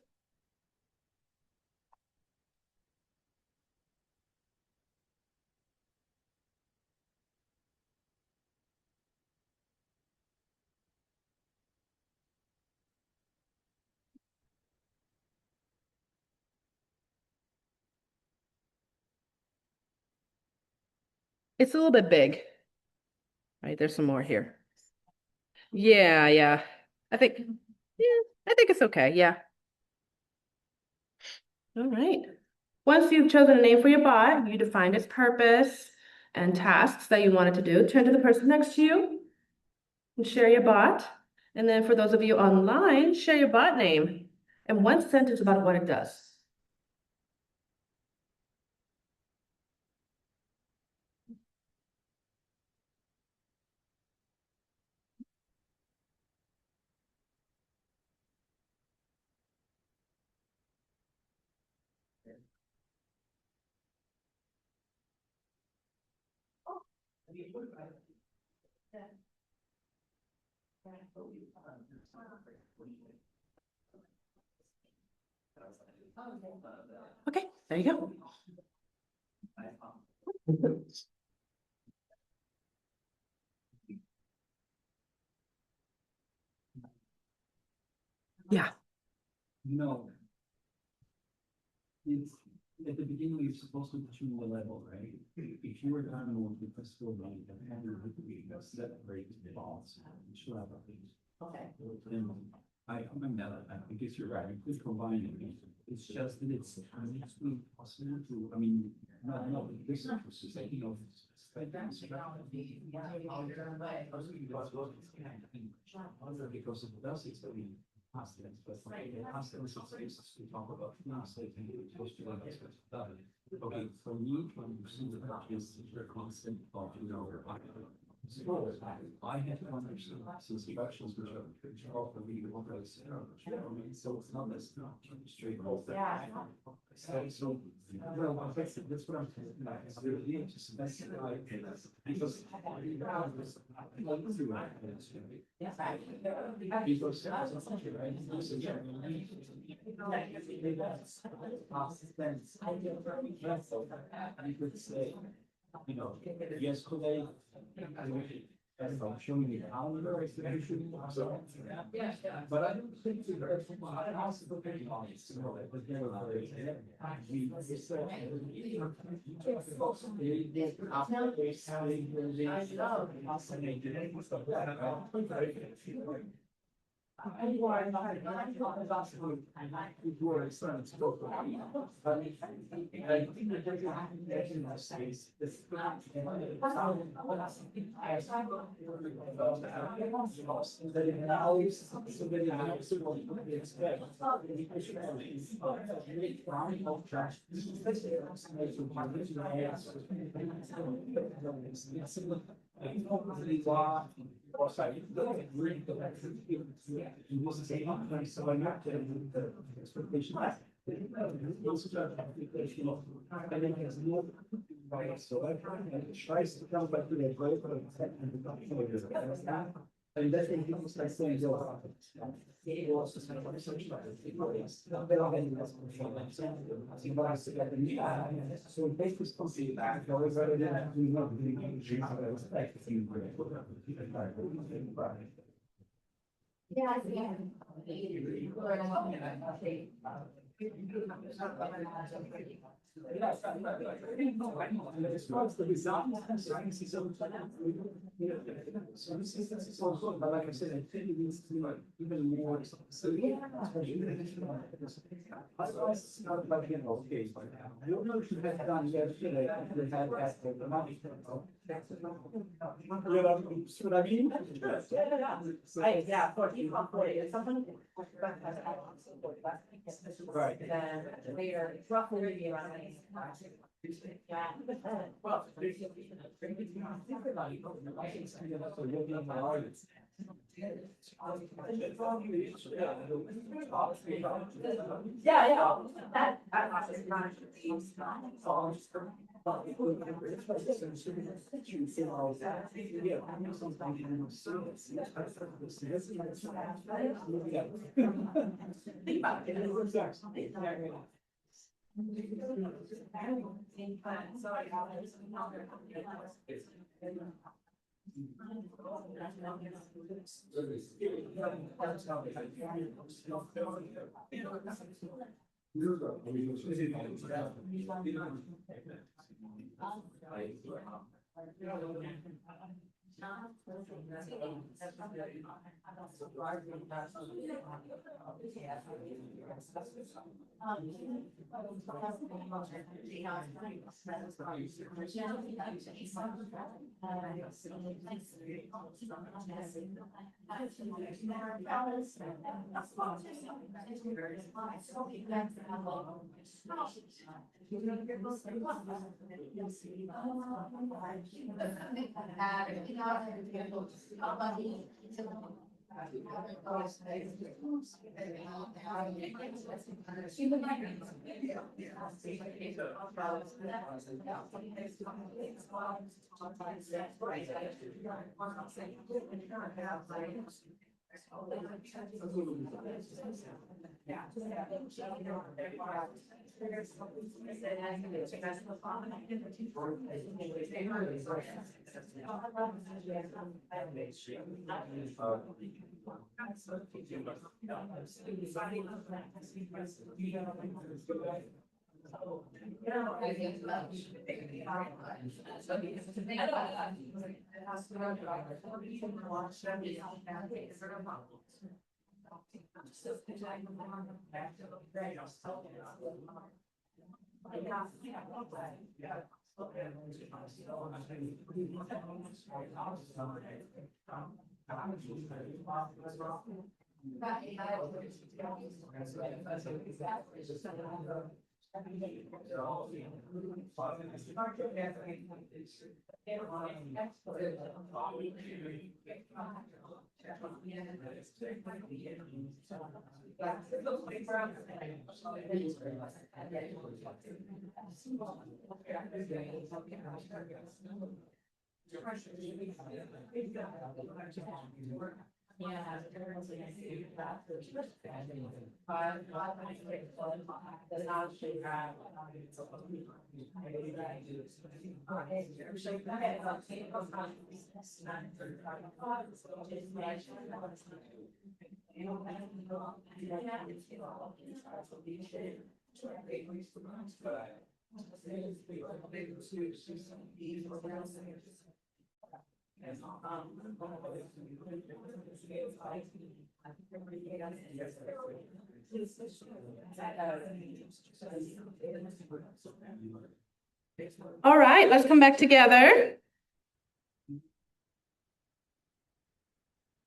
It's a little bit big. Right, there's some more here. Yeah, yeah. I think it's okay. Yeah. All right. Once you've chosen a name for your bot, you define its purpose and tasks that you want it to do. Turn to the person next to you and share your bot. And then for those of you online, share your bot name and one sentence about what it does. Okay, there you go. Yeah. No. It's, at the beginning, you're supposed to choose a level, right? If you were done with the festival, right, then you would be separate the balls. You should have a thing. Okay. And I remember that, because you're right, you could combine it. It's just that it's possible to, I mean, not this is taking off. Because of the dust, it's going to be past tense, but past tense is to talk about past tense and it's supposed to be done. Okay, for me, when you see the is a constant of, you know, I have to understand since the actions which are often really complex, so it's not as straight. Yeah. So, well, that's what I'm saying, like, it's really just specify, because. Yes, Because. You could say, you know, yesterday, and I'm showing you how I said, so. But I don't think that I also look at the audience, you know, that they're so I'm not getting the expectation. So I tries to come back to the break, and that's when people start saying, so basically, something back, however, we not really respect you. Yeah, I see. So this is so good, but like I said, I think it needs to be like even more. So otherwise, it's not like, you know, okay, but I don't know if you had done yesterday, you had asked for the money. You know, see what I mean? Yeah, it's something. Right. Then later, it's roughly maybe around. Yeah. Well. Yeah. That is not. Think about it. All right, let's come back together.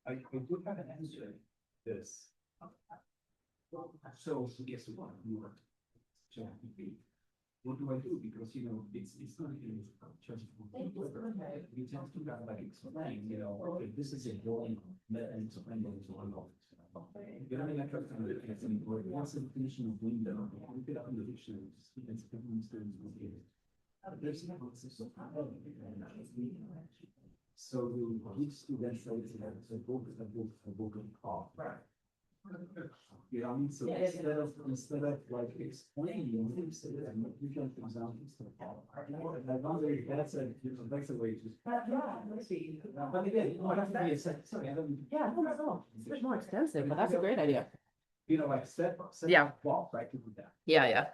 I do have an answer to this. So guess what? What do I do? Because, you know, it's not even just. We tend to kind of like explain, you know, okay, this is a drawing, and explain what it's all about. You know, I mean, I try to look at something, what's the definition of window? Look it up in the dictionary, it's students will get it. There's no concept of so you give students a book of art. Right. You know, I mean, so instead of like explaining things, you can examples. I wonder if that's a way to. But again, I have to be a sorry, I don't. Yeah, no. It's a bit more extensive, but that's a great idea. You know, like step. Yeah. Walk right to do that. Yeah.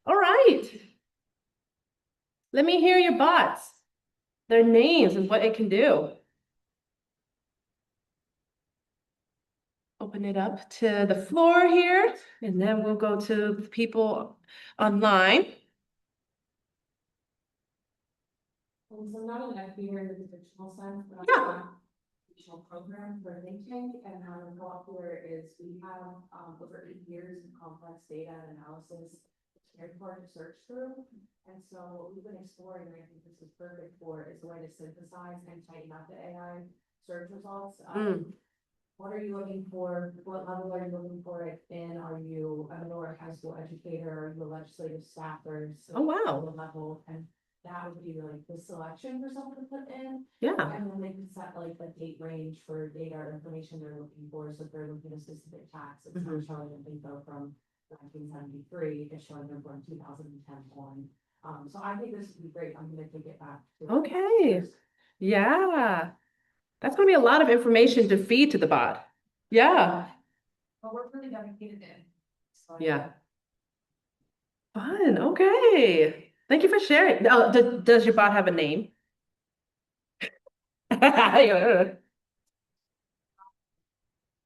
All right. Let me hear your bots, their names and what it can do. Open it up to the floor here, and then we'll go to the people online. So not an FB in the traditional sense, but Yeah. traditional program for think tank, and how the popular is we have over 8 years of complex data and analysis. It's very hard to search through, and so what we've been exploring, and I think this is perfect for, is a way to synthesize and tighten up the AI search results. What are you looking for? What level are you looking for it in? Are you a middle or high school educator? Are you a legislative staffer? Oh, wow. What level? And that would be like the selection for someone to put in. Yeah. And then they can set like the date range for data or information they're looking for. So if they're looking at a specific tax, it's not showing them info from 1973, it's showing them from 2010 on. So I think this would be great. I'm gonna take it back. Okay. Yeah. That's gonna be a lot of information to feed to the bot. Yeah. But we're really dedicated in. So Yeah. Fun. Okay. Thank you for sharing. Does your bot have a name?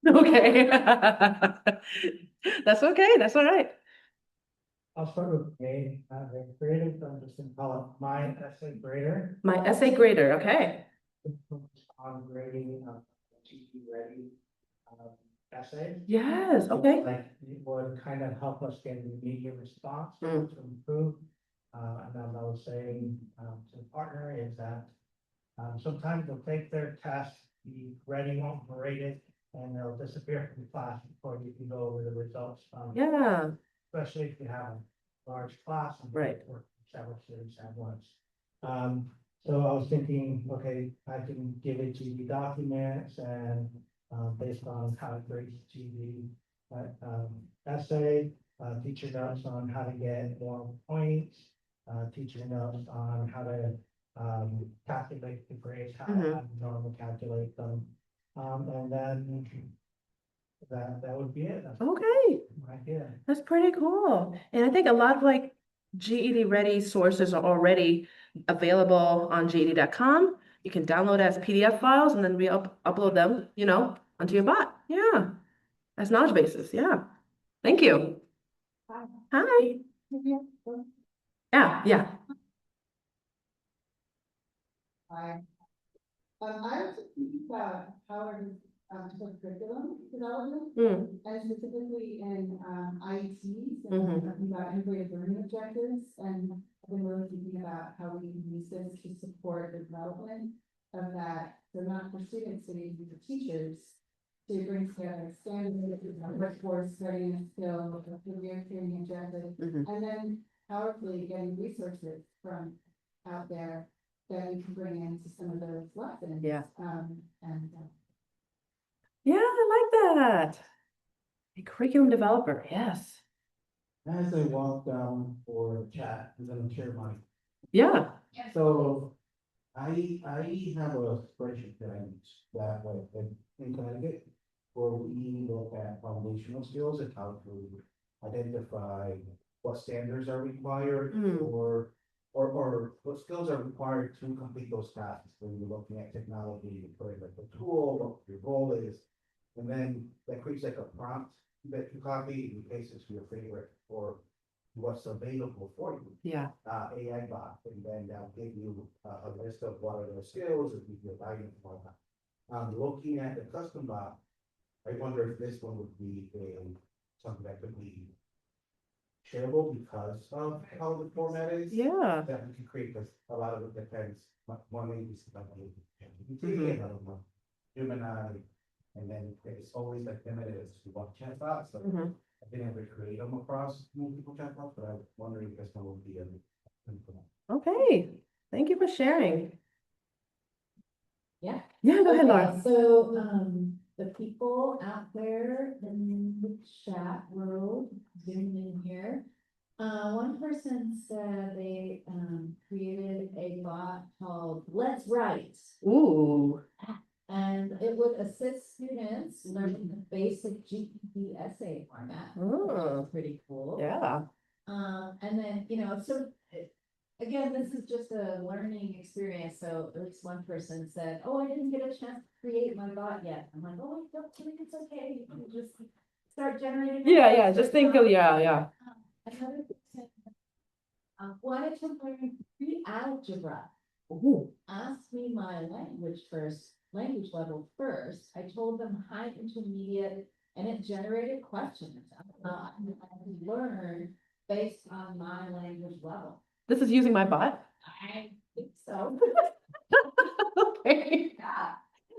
Okay. That's okay. That's all right. I'll start with A, creative, I'm just gonna call it my essay grader. My essay grader. Okay. On grading, GE ready, essays. Yes. Okay. Like, it would kind of help us get an immediate response to Mm. improve. And then I was saying, to the partner is that, sometimes they'll take their test, be ready, won't grade it, and they'll disappear from class before you can go over the results. Yeah, Especially if you have a large class. And Right. work several students at once. So I was thinking, okay, I can give it GD documents and, based on how it grades GD. Essay, teacher notes on how to get more points, teacher notes on how to, calculate the grades, how Mhm. to normally calculate them. And then that would be it. That's okay. my idea. That's pretty cool. And I think a lot of like GED ready sources are already available on GED.com. You can download as PDF files and then we upload them, onto your bot. Yeah. As knowledge bases. Yeah. Thank you. Hi. Hi. Yeah, yeah. Hi. I was thinking about how for curriculum development, Mm, and specifically in, IETs, and Mhm. talking about integrated learning objectives, and I've been really thinking about how we can use this to support the development of that, so not for students, but even for teachers, to bring together standards, workforce studying skill, career training objectives, Mhm. and then powerfully getting resources from out there that we can bring into some of those lessons. Yeah. And, Yeah, I like that. A curriculum developer. Yes. As I walk down for chat, I'm gonna share mine. Yeah. So I have a spreadsheet that I use that way in Connecticut, where we look at foundational skills and how to identify what standards are required Mm. or what skills are required to complete those tasks. When you're looking at technology, you put in like a tool, what your goal is, and then that creates like a prompt that you copy and paste it to your favorite or what's available for you. Yeah. AI bot, and then that'll give you a list of what are those skills and give you a guidance for that. Looking at the custom bot, I wonder if this one would be something that could be shareable because of how the format is. Yeah. That we can create, because a lot of it depends, one maybe is like GPT, Mhm. another one Gemini, and then it's always like limited to one chatbot, so Mhm. I've been able to create them across multiple chatbots, but I'm wondering if this one would be a. Okay. Thank you for sharing. Yeah. Yeah, go ahead, Okay, Laura. so, the people out there in the chat world, zooming in here. One person said they, created a bot called Let's Write. Ooh. And it would assist students learning the basic GED essay format. Which Oh. is pretty cool. Yeah. And then, again, this is just a learning experience, so at least one person said, oh, I didn't get a chance to create my bot yet. I'm like, oh, don't think it's okay, you can just start generating. Yeah, just think of, yeah. Another person, wanted to learn pre-algebra. Ooh. Asked me my language level first. I told them high intermediate, and it generated questions. I learned based on my language level. This is using my bot? I think so. Okay. Yeah.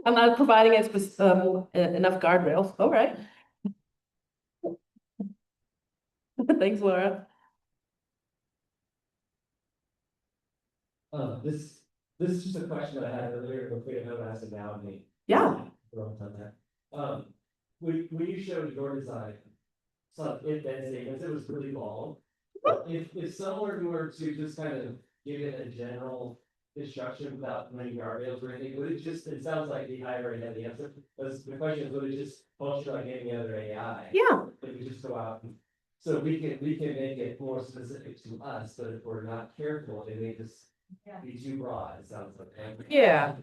I'm not providing it with enough guardrails. All right. Thanks, Laura. This is just a question that I had earlier, but we haven't asked it now, and Yeah. wrote on that. When you showed your design, so it was really long. If someone were to just kind of give it a general instruction without many guardrails or anything, would it just, it sounds like I already had the answer, but the question is, would it just function like any other AI? Yeah. If we just go out and, so we can make it more specific to us, but if we're not careful, it may just be too broad, it sounds like. Yeah.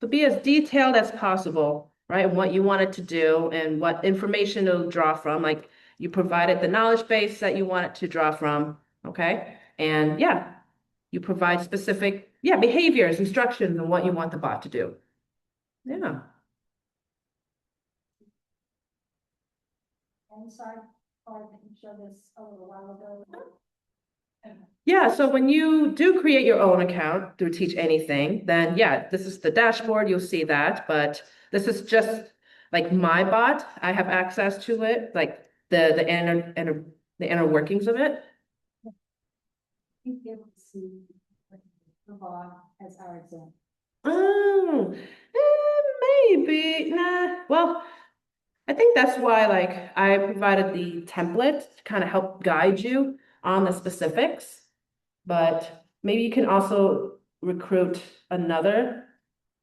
To be as detailed as possible, right? What you want it to do and what information it'll draw from, like you provided the knowledge base that you want it to draw from, okay? And yeah, you provide specific, behaviors, instructions on what you want the bot to do. Yeah. and sorry, I didn't show this a little while ago. Yeah, so when you do create your own account through Teach Anything, then yeah, this is the dashboard, you'll see that, but this is just like my bot, I have access to it, like the inner workings of it. You be able to see the bot as our example. Oh, maybe, nah, well, I think that's why like I provided the template to kind of help guide you on the specifics. But maybe you can also recruit another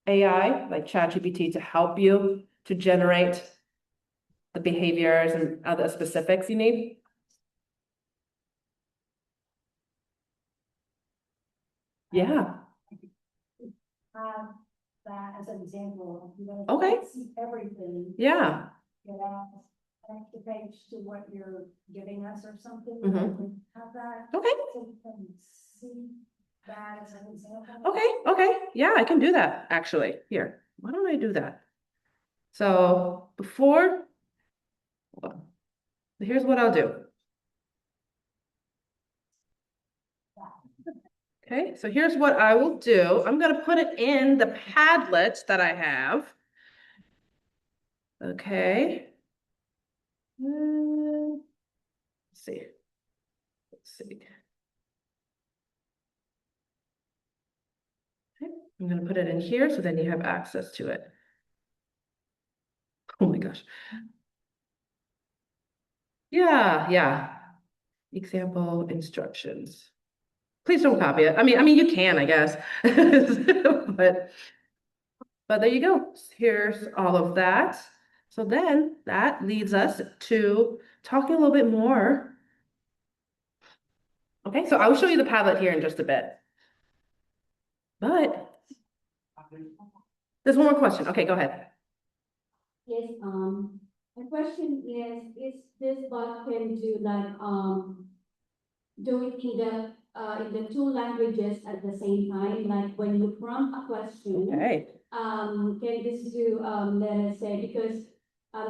AI like ChatGPT to help you to generate the behaviors and other specifics you need. Yeah, That as an example, you know, Okay. see everything. yeah, Get out, extra page to what you're giving us or something. Mhm. we Have that. okay, So we can see that as an example. okay, yeah, I can do that, actually. Here, why don't I do that? So before, hold on. Here's what I'll do. Okay, so here's what I will do. I'm gonna put it in the Padlet that I have. Okay. Let's see. Let's see. Okay, I'm gonna put it in here so then you have access to it. Oh my gosh. Yeah. Example instructions. Please don't copy it. I mean, you can, I guess. But there you go. Here's all of that. So then that leads us to talking a little bit more. Okay, so I'll show you the Padlet here in just a bit. But there's one more question. Okay, go ahead. Yes, my question is this bot can do like, do it in the two languages at the same time, like when you prompt a question? Okay. Can this do, let us say, because,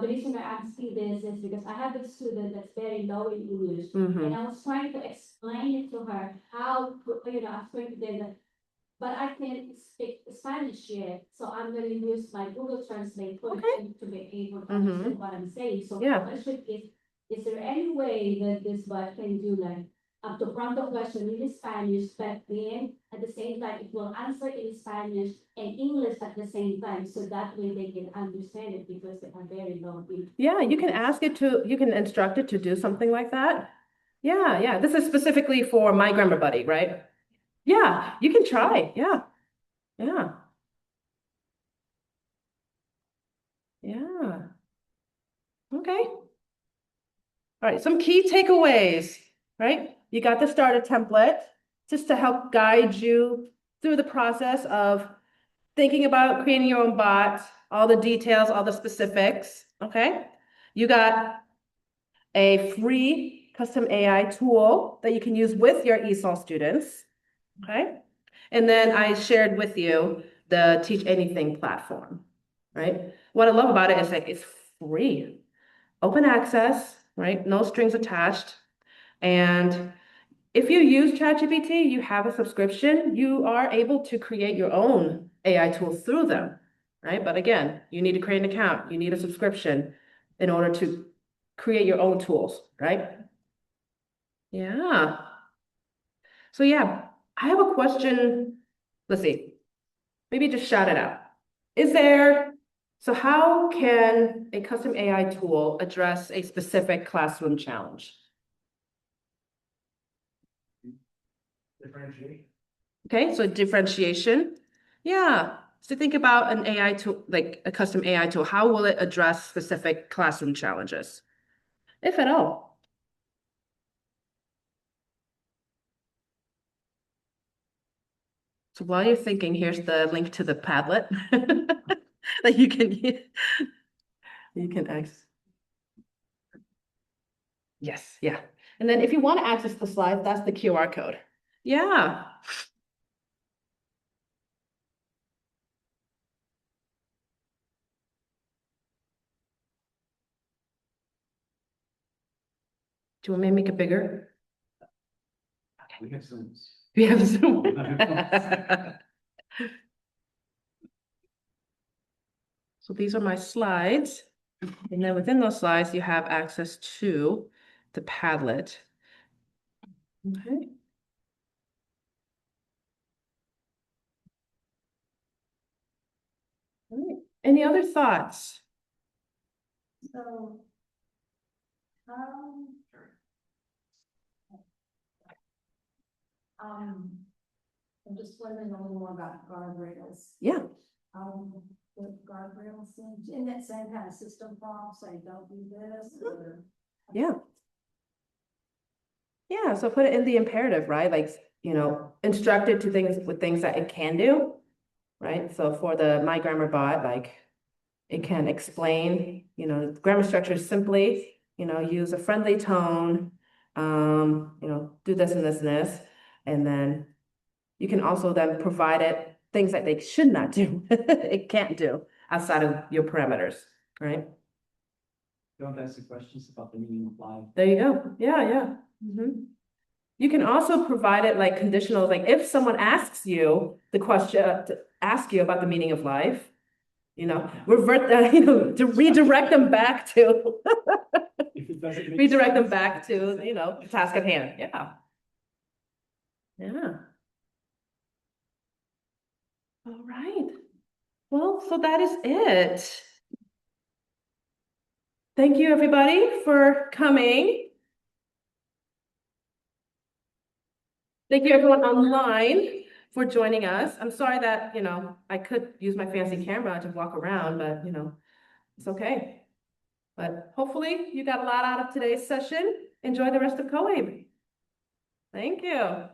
the reason I'm asking this is because I have a student that's very low in English. Mhm. And I was trying to explain it to her, how, you know, I was trying to tell her, but I can't speak Spanish yet, so I'm gonna use my Google Translate for him to be able to understand what I'm saying. So Yeah. the question is there any way that this bot can do like, to prompt a question in Spanish, but then at the same time, it will answer in Spanish and English at the same time, so that way they can understand it because they are very low. Yeah, you can ask it to, you can instruct it to do something like that. Yeah. This is specifically for My Grammar Buddy, right? Yeah, you can try. Yeah. Okay. All right, some key takeaways, right? You got the starter template just to help guide you through the process of thinking about creating your own bot, all the details, all the specifics, okay? You got a free custom AI tool that you can use with your ESOL students, okay? And then I shared with you the Teach Anything platform, right? What I love about it is like it's free, open access, right? No strings attached. And if you use ChatGPT, you have a subscription, you are able to create your own AI tools through them, right? But again, you need to create an account, you need a subscription in order to create your own tools, right? Yeah. So yeah, I have a question. Let's see. Maybe just shout it out. So how can a custom AI tool address a specific classroom challenge? Differentiate. Okay, so differentiation. Yeah. So think about an AI tool, like a custom AI tool. How will it address specific classroom challenges, if at all? So while you're thinking, here's the link to the Padlet that you can access. Yes, yeah. And then if you want to access the slides, that's the QR code. Yeah. Do you want me to make it bigger? We have some. We have Zoom. So these are my slides. And then within those slides, you have access to the Padlet. Okay. All right. Any other thoughts? So. I'm just wondering a little more about guardrails. Yeah. The guardrails in that same kind of system prompt, say, don't do this, or. Yeah. Yeah, so put it in the imperative, right? Like, instruct it to things with things that it can do, right? So for the My Grammar Bot, like it can explain, grammar structure simply, use a friendly tone, do this and this and this. And then you can also then provide it things that they should not do, it can't do outside of your parameters, right? Don't ask the questions about the meaning of life. There you go. Yeah. You can also provide it like conditionals, like if someone asks you the question, to ask you about the meaning of life, revert that, to redirect them back to, If it doesn't make redirect them sense, back to, the task at hand. Yeah. All right. Well, so that is it. Thank you, everybody, for coming. Thank you, everyone online, for joining us. I'm sorry that, I could use my fancy camera to walk around, but, it's okay. But hopefully you got a lot out of today's session. Enjoy the rest of COABE. Thank you.